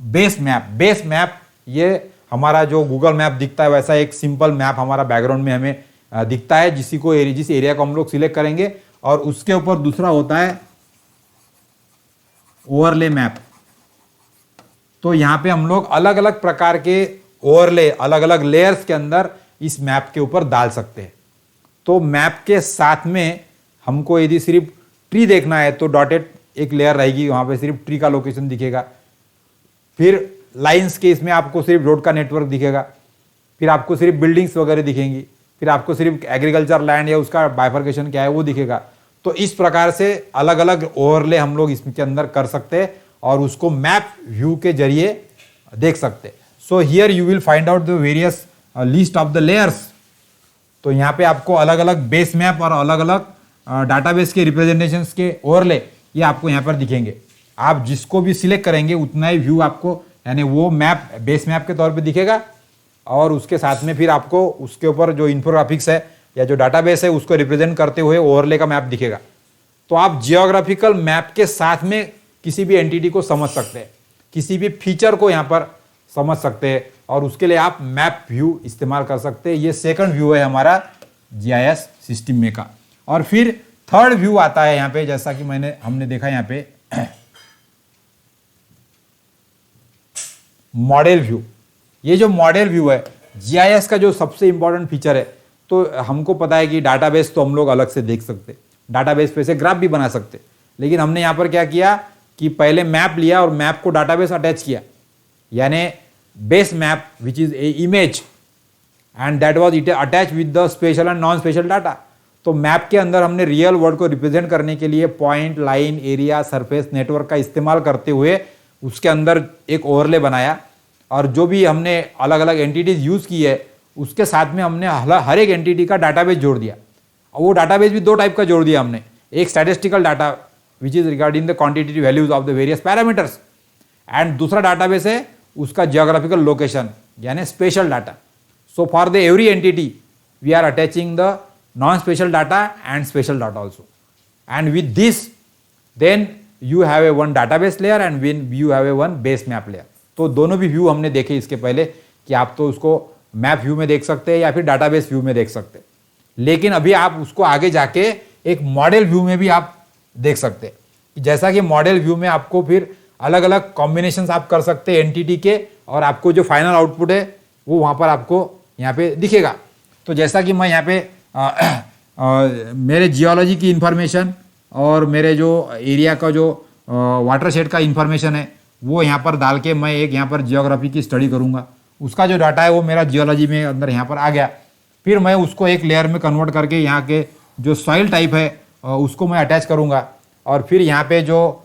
A: बेस मैप। बेस मैप ये हमारा जो गूगल मैप दिखता है वैसा एक सिंपल मैप हमारा बैकग्राउंड में हमें दिखता है, जिस एरिया को हम लोग सिलेक्ट करेंगे, और उसके ऊपर दूसरा होता है ओवरले मैप। तो यहाँ पे हम लोग अलग अलग प्रकार के ओवरले अलग अलग लेयर्स के अंदर इस मैप के ऊपर डाल सकते हैं। तो मैप के साथ में हमको यदि सिर्फ ट्री देखना है तो डॉटेड एक लेयर रहेगी, वहां पे सिर्फ ट्री का लोकेशन दिखेगा। फिर लाइंस के इसमें आपको सिर्फ रोड का नेटवर्क दिखेगा, फिर आपको सिर्फ बिल्डिंग्स वगैरह दिखेंगी, फिर आपको सिर्फ एग्रीकल्चर लैंड या उसका बाइफर्केशन क्या है वो दिखेगा। तो इस प्रकार से अलग अलग ओवरले हम लोग इसके अंदर कर सकते हैं और उसको मैप व्यू के जरिए देख सकते हैं। So here you will find out the various list of the layers. तो यहाँ पे आपको अलग अलग बेस मैप और अलग अलग डाटाबेस के रिप्रेजेंटेशंस के ओवरले ये आपको यहाँ पर दिखेंगे। आप जिसको भी सिलेक्ट करेंगे उतना ही व्यू आपको, यानी वो मैप बेस मैप के तौर पे दिखेगा, और उसके साथ में फिर आपको उसके ऊपर जो इन्फोग्राफिक्स है या जो डाटाबेस है उसको रिप्रेजेंट करते हुए ओवरले का मैप दिखेगा। तो आप जियोग्राफिकल मैप के साथ में किसी भी एंटिटी को समझ सकते हैं, किसी भी फीचर को यहाँ पर समझ सकते हैं, और उसके लिए आप मैप व्यू इस्तेमाल कर सकते हैं। ये सेकंड व्यू है हमारा जीआईएस सिस्टम में का। और फिर थर्ड व्यू आता है यहाँ पे, जैसा कि हमने देखा यहाँ पे मॉडल व्यू। ये जो मॉडल व्यू है जीआईएस का जो सबसे इंपॉर्टेंट फीचर है, तो हमको पता है कि डाटाबेस तो हम लोग अलग से देख सकते, डाटाबेस पे से ग्राफ भी बना सकते, लेकिन हमने यहाँ पर क्या किया कि पहले मैप लिया और मैप को डाटाबेस अटैच किया, यानी base map which is a image and that was it attach with the special and non spatial data. तो मैप के अंदर हमने रियल वर्ल्ड को रिप्रेजेंट करने के लिए point, line, area, surface, network का इस्तेमाल करते हुए उसके अंदर एक ओवरले बनाया, और जो भी हमने अलग अलग एंटिटीज यूज की है उसके साथ में हमने हर एक एंटिटी का डाटाबेस जोड़ दिया। और वो डाटाबेस भी दो टाइप का जोड़ दिया हमने, एक statistical data which is regarding the quantitative values of the various parameters, and दूसरा डाटाबेस है उसका जियोग्राफिकल लोकेशन यानी spatial data. So for the every entity we are attaching the non spatial data and spatial data also, and with this then you have a one database layer and when you have a one base map layer। तो दोनों भी view हमने देखे इसके पहले कि आप तो उसको मैप व्यू में देख सकते हैं या फिर डाटाबेस व्यू में देख सकते हैं, लेकिन अभी आप उसको आगे जाके एक मॉडल व्यू में भी आप देख सकते हैं। जैसा कि मॉडल व्यू में आपको फिर अलग अलग कॉम्बिनेशंस आप कर सकते हैं एंटिटी के, और आपको जो फाइनल आउटपुट है वो वहाँ पर आपको यहाँ पे दिखेगा। तो जैसा कि मैं यहाँ पे मेरे जियोलॉजी की इंफॉर्मेशन और मेरे जो एरिया का जो वाटरशेड का इंफॉर्मेशन है वो यहाँ पर डाल के मैं एक यहाँ पर जियोग्राफी की स्टडी करूँगा, उसका जो डाटा है वो मेरा जियोलॉजी में अंदर यहाँ पर आ गया। फिर मैं उसको एक लेयर में कन्वर्ट करके यहाँ के जो सॉइल टाइप है उसको मैं अटैच करूँगा, और फिर यहाँ पे जो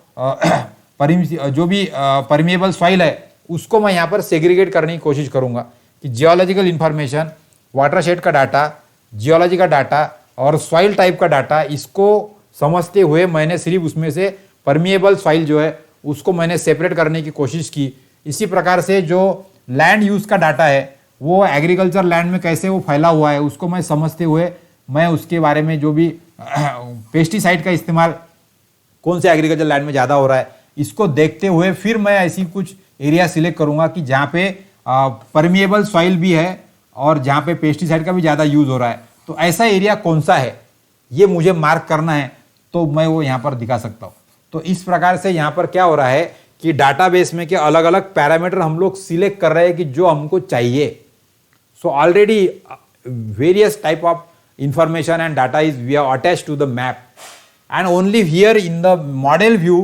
A: भी परमिएबल सॉइल है उसको मैं यहाँ पर सेग्रीगेट करने की कोशिश करूँगा कि जियोलॉजिकल इंफॉर्मेशन, वाटरशेड का डाटा, जियोलॉजी का डाटा और सॉइल टाइप का डाटा, इसको समझते हुए मैंने सिर्फ उसमें से परमिएबल सॉइल जो है उसको मैंने सेपरेट करने की कोशिश की। इसी प्रकार से जो लैंड यूज़ का डाटा है वो एग्रीकल्चर लैंड में कैसे वो फैला हुआ है उसको मैं समझते हुए मैं उसके बारे में जो भी पेस्टिसाइड का इस्तेमाल कौन से एग्रीकल्चर लैंड में ज़्यादा हो रहा है इसको देखते हुए फिर मैं ऐसी कुछ एरिया सिलेक्ट करूँगा कि जहाँ पे परमिएबल सॉइल भी है और जहाँ पे पेस्टिसाइड का भी ज़्यादा यूज़ हो रहा है। तो ऐसा एरिया कौन सा है ये मुझे मार्क करना है तो मैं वो यहाँ पर दिखा सकता हूँ। तो इस प्रकार से यहाँ पर क्या हो रहा है कि डाटाबेस में के अलग अलग पैरामीटर हम लोग सिलेक्ट कर रहे हैं कि जो हमको चाहिए। So already various type of information and data is we are attached to the map, and only here in the model view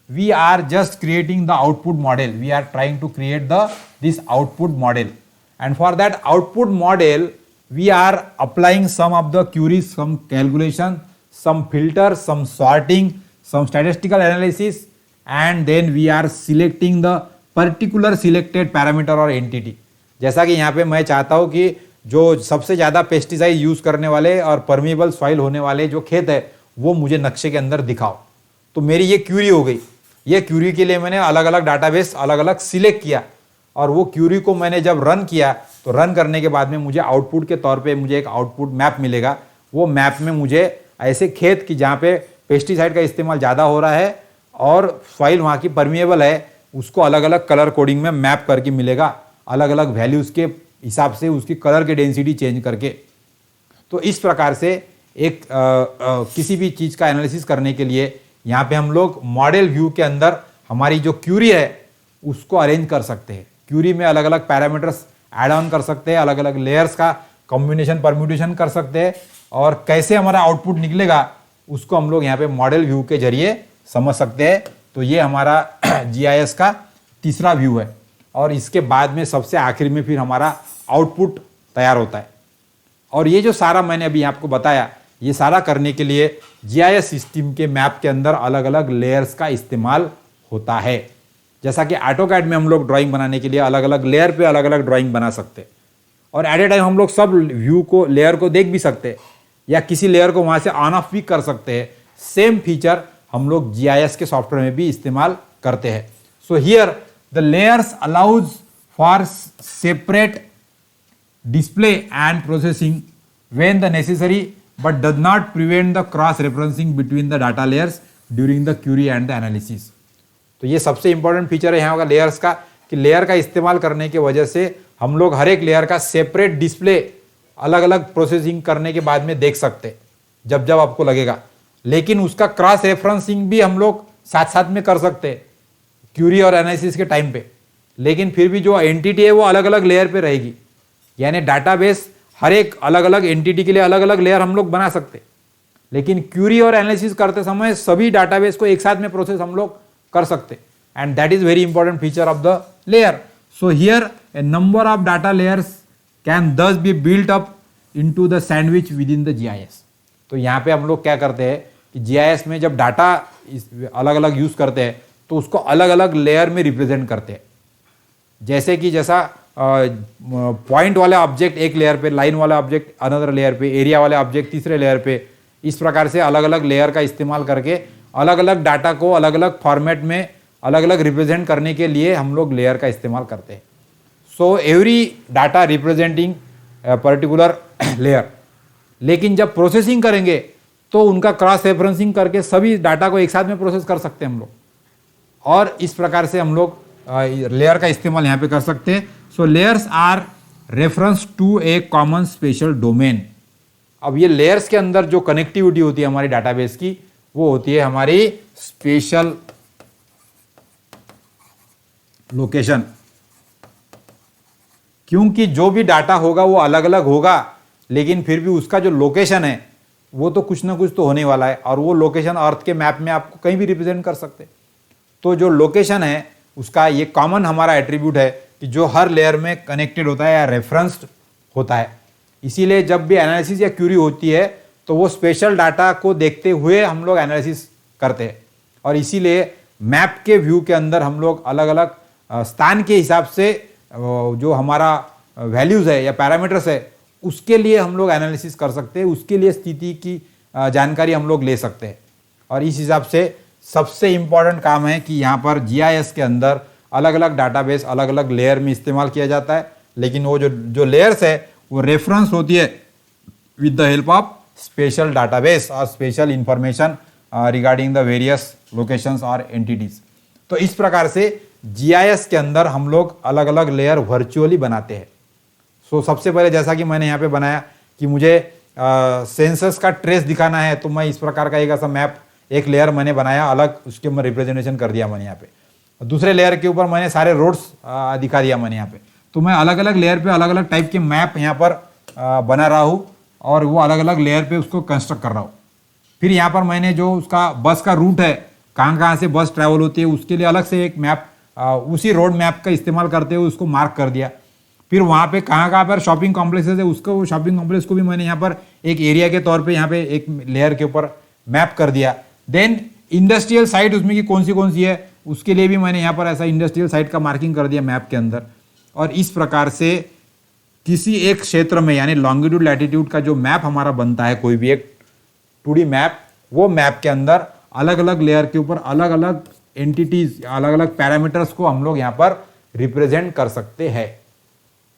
A: we are just creating the output model. We are trying to create this output model, and for that output model we are applying some of the queries, some calculation, some filter, some sorting, some statistical analysis, and then we are selecting the particular selected parameter or entity. जैसा कि यहाँ पे मैं चाहता हूँ कि जो सबसे ज़्यादा पेस्टिसाइड यूज़ करने वाले और परमिएबल सॉइल होने वाले जो खेत है वो मुझे नक्शे के अंदर दिखाओ। तो मेरी ये क्यूरी हो गई। ये क्यूरी के लिए मैंने अलग अलग डाटाबेस अलग अलग सिलेक्ट किया और वो क्यूरी को मैंने जब रन किया तो रन करने के बाद में मुझे आउटपुट के तौर पे मुझे एक आउटपुट मैप मिलेगा। वो मैप में मुझे ऐसे खेत की जहाँ पे पेस्टिसाइड का इस्तेमाल ज़्यादा हो रहा है और सॉइल वहाँ की परमिएबल है उसको अलग अलग कलर कोडिंग में मैप करके मिलेगा, अलग अलग वैल्यूज़ के हिसाब से उसकी कलर की डेंसिटी चेंज करके। तो इस प्रकार से एक किसी भी चीज़ का एनालिसिस करने के लिए यहाँ पे हम लोग मॉडल व्यू के अंदर हमारी जो क्यूरी है उसको अरेंज कर सकते हैं। क्यूरी में अलग अलग पैरामीटर्स ऐड ऑन कर सकते हैं, अलग अलग लेयर्स का कॉम्बिनेशन परम्यूटेशन कर सकते हैं और कैसे हमारा आउटपुट निकलेगा उसको हम लोग यहाँ पे मॉडल व्यू के जरिए समझ सकते हैं। तो ये हमारा GIS का तीसरा व्यू है और इसके बाद में सबसे आखिर में फिर हमारा आउटपुट तैयार होता है। और ये जो सारा मैंने अभी आपको बताया ये सारा करने के लिए GIS सिस्टम के मैप के अंदर अलग अलग लेयर्स का इस्तेमाल होता है। जैसा कि AutoCAD में हम लोग ड्राइंग बनाने के लिए अलग अलग लेयर पे अलग अलग ड्राइंग बना सकते हैं और एट ए टाइम हम लोग सब व्यू को लेयर को देख भी सकते हैं या किसी लेयर को वहाँ से ऑन ऑफ भी कर सकते हैं। सेम फीचर हम लोग GIS के सॉफ्टवेयर में भी इस्तेमाल करते हैं। So here the layers allows for separate display and processing when the necessary but does not prevent the cross referencing between the data layers during the query and the analysis। तो ये सबसे important feature है यहाँ का layers का कि layer का इस्तेमाल करने की वजह से हम लोग हर एक लेयर का सेपरेट डिस्प्ले अलग अलग प्रोसेसिंग करने के बाद में देख सकते जब जब आपको लगेगा, लेकिन उसका क्रॉस रेफरेंसिंग भी हम लोग साथ साथ में कर सकते हैं क्यूरी और एनालिसिस के टाइम पे। लेकिन फिर भी जो एंटिटी है वो अलग अलग लेयर पे रहेगी, यानी डाटाबेस हर एक अलग अलग एंटिटी के लिए अलग अलग लेयर हम लोग बना सकते, लेकिन क्यूरी और एनालिसिस करते समय सभी डाटाबेस को एक साथ में प्रोसेस हम लोग कर सकते and that is very important feature of the layer. So here a number of data layers can thus be built up into the sandwich with in the GIS। तो यहाँ पे हम लोग क्या करते हैं कि GIS में जब डाटा अलग अलग यूज करते हैं तो उसको अलग अलग लेयर में रिप्रेजेंट करते हैं। जैसे कि जैसा पॉइंट वाला ऑब्जेक्ट एक लेयर पे, लाइन वाला ऑब्जेक्ट अनदर लेयर पे, एरिया वाले ऑब्जेक्ट तीसरे लेयर पे, इस प्रकार से अलग अलग लेयर का इस्तेमाल करके अलग अलग डाटा को अलग अलग फॉर्मेट में अलग अलग रिप्रेजेंट करने के लिए हम लोग लेयर का इस्तेमाल करते हैं। So every data representing particular layer. लेकिन जब प्रोसेसिंग करेंगे तो उनका क्रॉस रेफरेंसिंग करके सभी डाटा को एक साथ में प्रोसेस कर सकते हैं हम लोग और इस प्रकार से हम लोग लेयर का इस्तेमाल यहाँ पे कर सकते हैं। So layers are reference to a common spatial domain. अब ये लेयर्स के अंदर जो कनेक्टिविटी होती है हमारी डाटाबेस की वो होती है हमारी स्पेशल लोकेशन, क्योंकि जो भी डाटा होगा वो अलग अलग होगा लेकिन फिर भी उसका जो लोकेशन है वो तो कुछ ना कुछ तो होने वाला है और वो लोकेशन अर्थ के मैप में आपको कहीं भी रिप्रेजेंट कर सकते। तो जो लोकेशन है उसका ये कॉमन हमारा एट्रीब्यूट है कि जो हर लेयर में कनेक्टेड होता है या रेफरेंस्ड होता है। इसीलिए जब भी एनालिसिस या क्यूरी होती है तो वो स्पेशल डाटा को देखते हुए हम लोग एनालिसिस करते हैं और इसीलिए मैप के व्यू के अंदर हम लोग अलग अलग स्थान के हिसाब से जो हमारा वैल्यूज़ है या पैरामीटर्स है उसके लिए हम लोग एनालिसिस कर सकते हैं, उसके लिए स्थिति की जानकारी हम लोग ले सकते हैं। और इस हिसाब से सबसे इम्पॉर्टेंट काम है कि यहाँ पर जीआईएस के अंदर अलग अलग डाटाबेस अलग अलग लेयर में इस्तेमाल किया जाता है, लेकिन वो जो लेयर्स है वो रेफरेंस होती है with the help of spatial database और spatial information regarding the various locations और एंटिटीज। तो इस प्रकार से जीआईएस के अंदर हम लोग अलग अलग लेयर वर्चुअली बनाते हैं। सो सबसे पहले जैसा कि मैंने यहाँ पे बनाया कि मुझे सेंसस का ट्रेस दिखाना है, तो मैं इस प्रकार का एक ऐसा मैप एक लेयर मैंने बनाया अलग, उसके मैं रिप्रेजेंटेशन कर दिया मैंने यहाँ पे। दूसरे लेयर के ऊपर मैंने सारे रोड्स दिखा दिया मैंने यहाँ पे। तो मैं अलग अलग लेयर पे अलग अलग टाइप के मैप यहाँ पर बना रहा हूँ और वो अलग अलग लेयर पे उसको कंस्ट्रक्ट कर रहा हूँ। फिर यहाँ पर मैंने जो उसका बस का रूट है, कहाँ कहाँ से बस ट्रैवल होती है, उसके लिए अलग से एक मैप उसी रोड मैप का इस्तेमाल करते हुए उसको मार्क कर दिया। फिर वहाँ पे कहाँ कहाँ पर शॉपिंग कॉम्प्लेक्सेस है, उसको शॉपिंग कॉम्प्लेक्स को भी मैंने यहाँ पर एक एरिया के तौर पे यहाँ पे एक लेयर के ऊपर मैप कर दिया। देन इंडस्ट्रियल साइट उसमें की कौन सी है, उसके लिए भी मैंने यहाँ पर ऐसा इंडस्ट्रियल साइट का मार्किंग कर दिया मैप के अंदर। और इस प्रकार से किसी एक क्षेत्र में यानी लॉन्गिट्यूड लैटिट्यूड का जो मैप हमारा बनता है, कोई भी एक 2D मैप, वो मैप के अंदर अलग अलग लेयर के ऊपर अलग अलग एंटिटीज अलग अलग पैरामीटर्स को हम लोग यहाँ पर रिप्रेजेंट कर सकते हैं।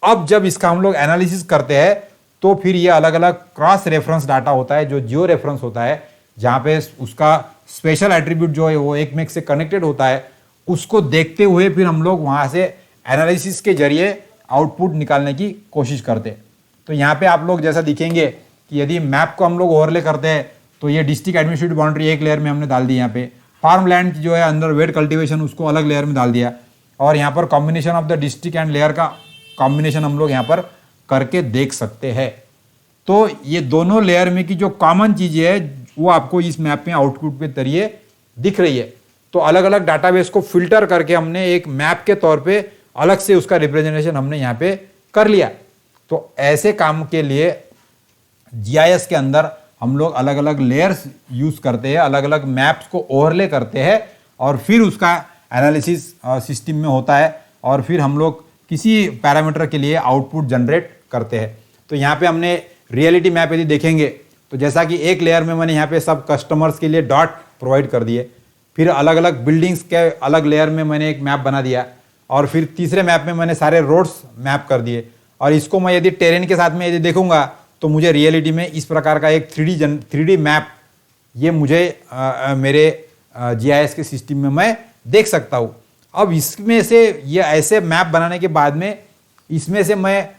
A: अब जब इसका हम लोग एनालिसिस करते हैं तो फिर ये अलग अलग क्रॉस रेफरेंस डाटा होता है, जो जियो रेफरेंस होता है, जहाँ पे उसका स्पेशल एट्रीब्यूट जो है वो एक में से कनेक्टेड होता है, उसको देखते हुए फिर हम लोग वहाँ से एनालिसिस के जरिए आउटपुट निकालने की कोशिश करते हैं। तो यहाँ पे आप लोग जैसा दिखेंगे कि यदि मैप को हम लोग ओवरले करते हैं तो ये डिस्ट्रिक्ट एडमिनिस्ट्रेटिव बाउंड्री एक लेयर में हमने डाल दी, यहाँ पे फार्म लैंड जो है अंडर वेट कल्टीवेशन उसको अलग लेयर में डाल दिया, और यहाँ पर combination of the district and layer का कॉम्बिनेशन हम लोग यहाँ पर करके देख सकते हैं। तो ये दोनों लेयर में की जो कॉमन चीज़ें है वो आपको इस मैप में आउटपुट के जरिए दिख रही है। तो अलग अलग डाटाबेस को फिल्टर करके हमने एक मैप के तौर पे अलग से उसका रिप्रेजेंटेशन हमने यहाँ पे कर लिया। तो ऐसे काम के लिए जीआईएस के अंदर हम लोग अलग अलग लेयर्स यूज करते हैं, अलग अलग मैप्स को ओवरले करते हैं और फिर उसका एनालिसिस सिस्टम में होता है और फिर हम लोग किसी पैरामीटर के लिए आउटपुट जनरेट करते हैं। तो यहाँ पे हमने रियलिटी मैप यदि देखेंगे तो जैसा कि एक लेयर में मैंने यहाँ पे सब कस्टमर्स के लिए डॉट प्रोवाइड कर दिए, फिर अलग अलग बिल्डिंग्स के अलग लेयर में मैंने एक मैप बना दिया, और फिर तीसरे मैप में मैंने सारे रोड्स मैप कर दिए। और इसको मैं यदि टेरेन के साथ में यदि देखूंगा तो मुझे रियलिटी में इस प्रकार का एक 3D मैप ये मुझे मेरे जीआईएस के सिस्टम में मैं देख सकता हूँ। अब इसमें से ये ऐसे मैप बनाने के बाद में इसमें से मैं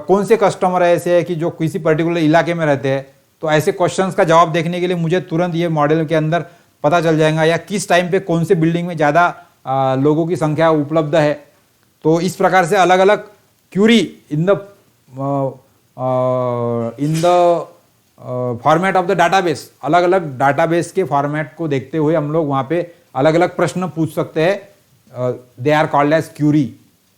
A: कौन से कस्टमर ऐसे है कि जो किसी पर्टिकुलर इलाके में रहते हैं, तो ऐसे क्वेश्चंस का जवाब देखने के लिए मुझे तुरंत ये मॉडल के अंदर पता चल जाएगा या किस टाइम पे कौन से बिल्डिंग में ज़्यादा लोगों की संख्या उपलब्ध है। तो इस प्रकार से अलग अलग query in the format of the database, अलग अलग डाटाबेस के फॉर्मेट को देखते हुए हम लोग वहाँ पे अलग अलग प्रश्न पूछ सकते हैं। They are called as query,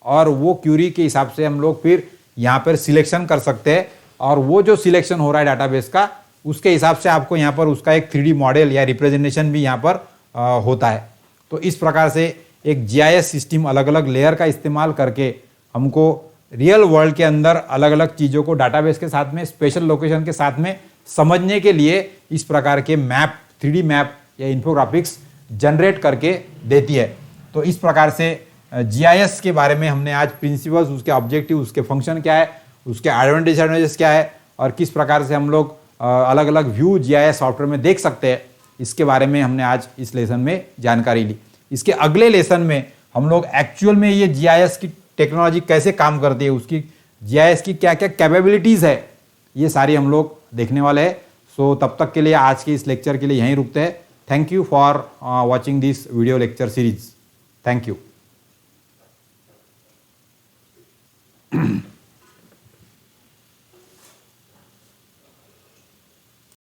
A: और वो क्यूरी के हिसाब से हम लोग फिर यहाँ पर सिलेक्शन कर सकते हैं, और वो जो सिलेक्शन हो रहा है डाटाबेस का उसके हिसाब से आपको यहाँ पर उसका एक 3D मॉडल या रिप्रेजेंटेशन भी यहाँ पर होता है। तो इस प्रकार से एक जीआईएस सिस्टम अलग अलग लेयर का इस्तेमाल करके हमको रियल वर्ल्ड के अंदर अलग अलग चीज़ों को डाटाबेस के साथ में स्पेशल लोकेशन के साथ में समझने के लिए इस प्रकार के मैप 3D मैप या इन्फोग्राफिक्स जनरेट करके देती है। तो इस प्रकार से जीआईएस के बारे में हमने आज प्रिंसिपल्स, उसके ऑब्जेक्टिव, उसके फंक्शन क्या है, उसके एडवांटेजेस क्या है और किस प्रकार से हम लोग अलग अलग व्यू जीआईएस सॉफ्टवेयर में देख सकते हैं, इसके बारे में हमने आज इस लेसन में जानकारी ली। इसके अगले लेसन में हम लोग एक्चुअल में ये जीआईएस की टेक्नोलॉजी कैसे काम करती है, उसकी जीआईएस की क्या क्या कैपेबिलिटीज़ है, ये सारी हम लोग देखने वाले हैं। सो तब तक के लिए आज के इस लेक्चर के लिए यहीं रुकते हैं। Thank you for watching this video lecture series. Thank you.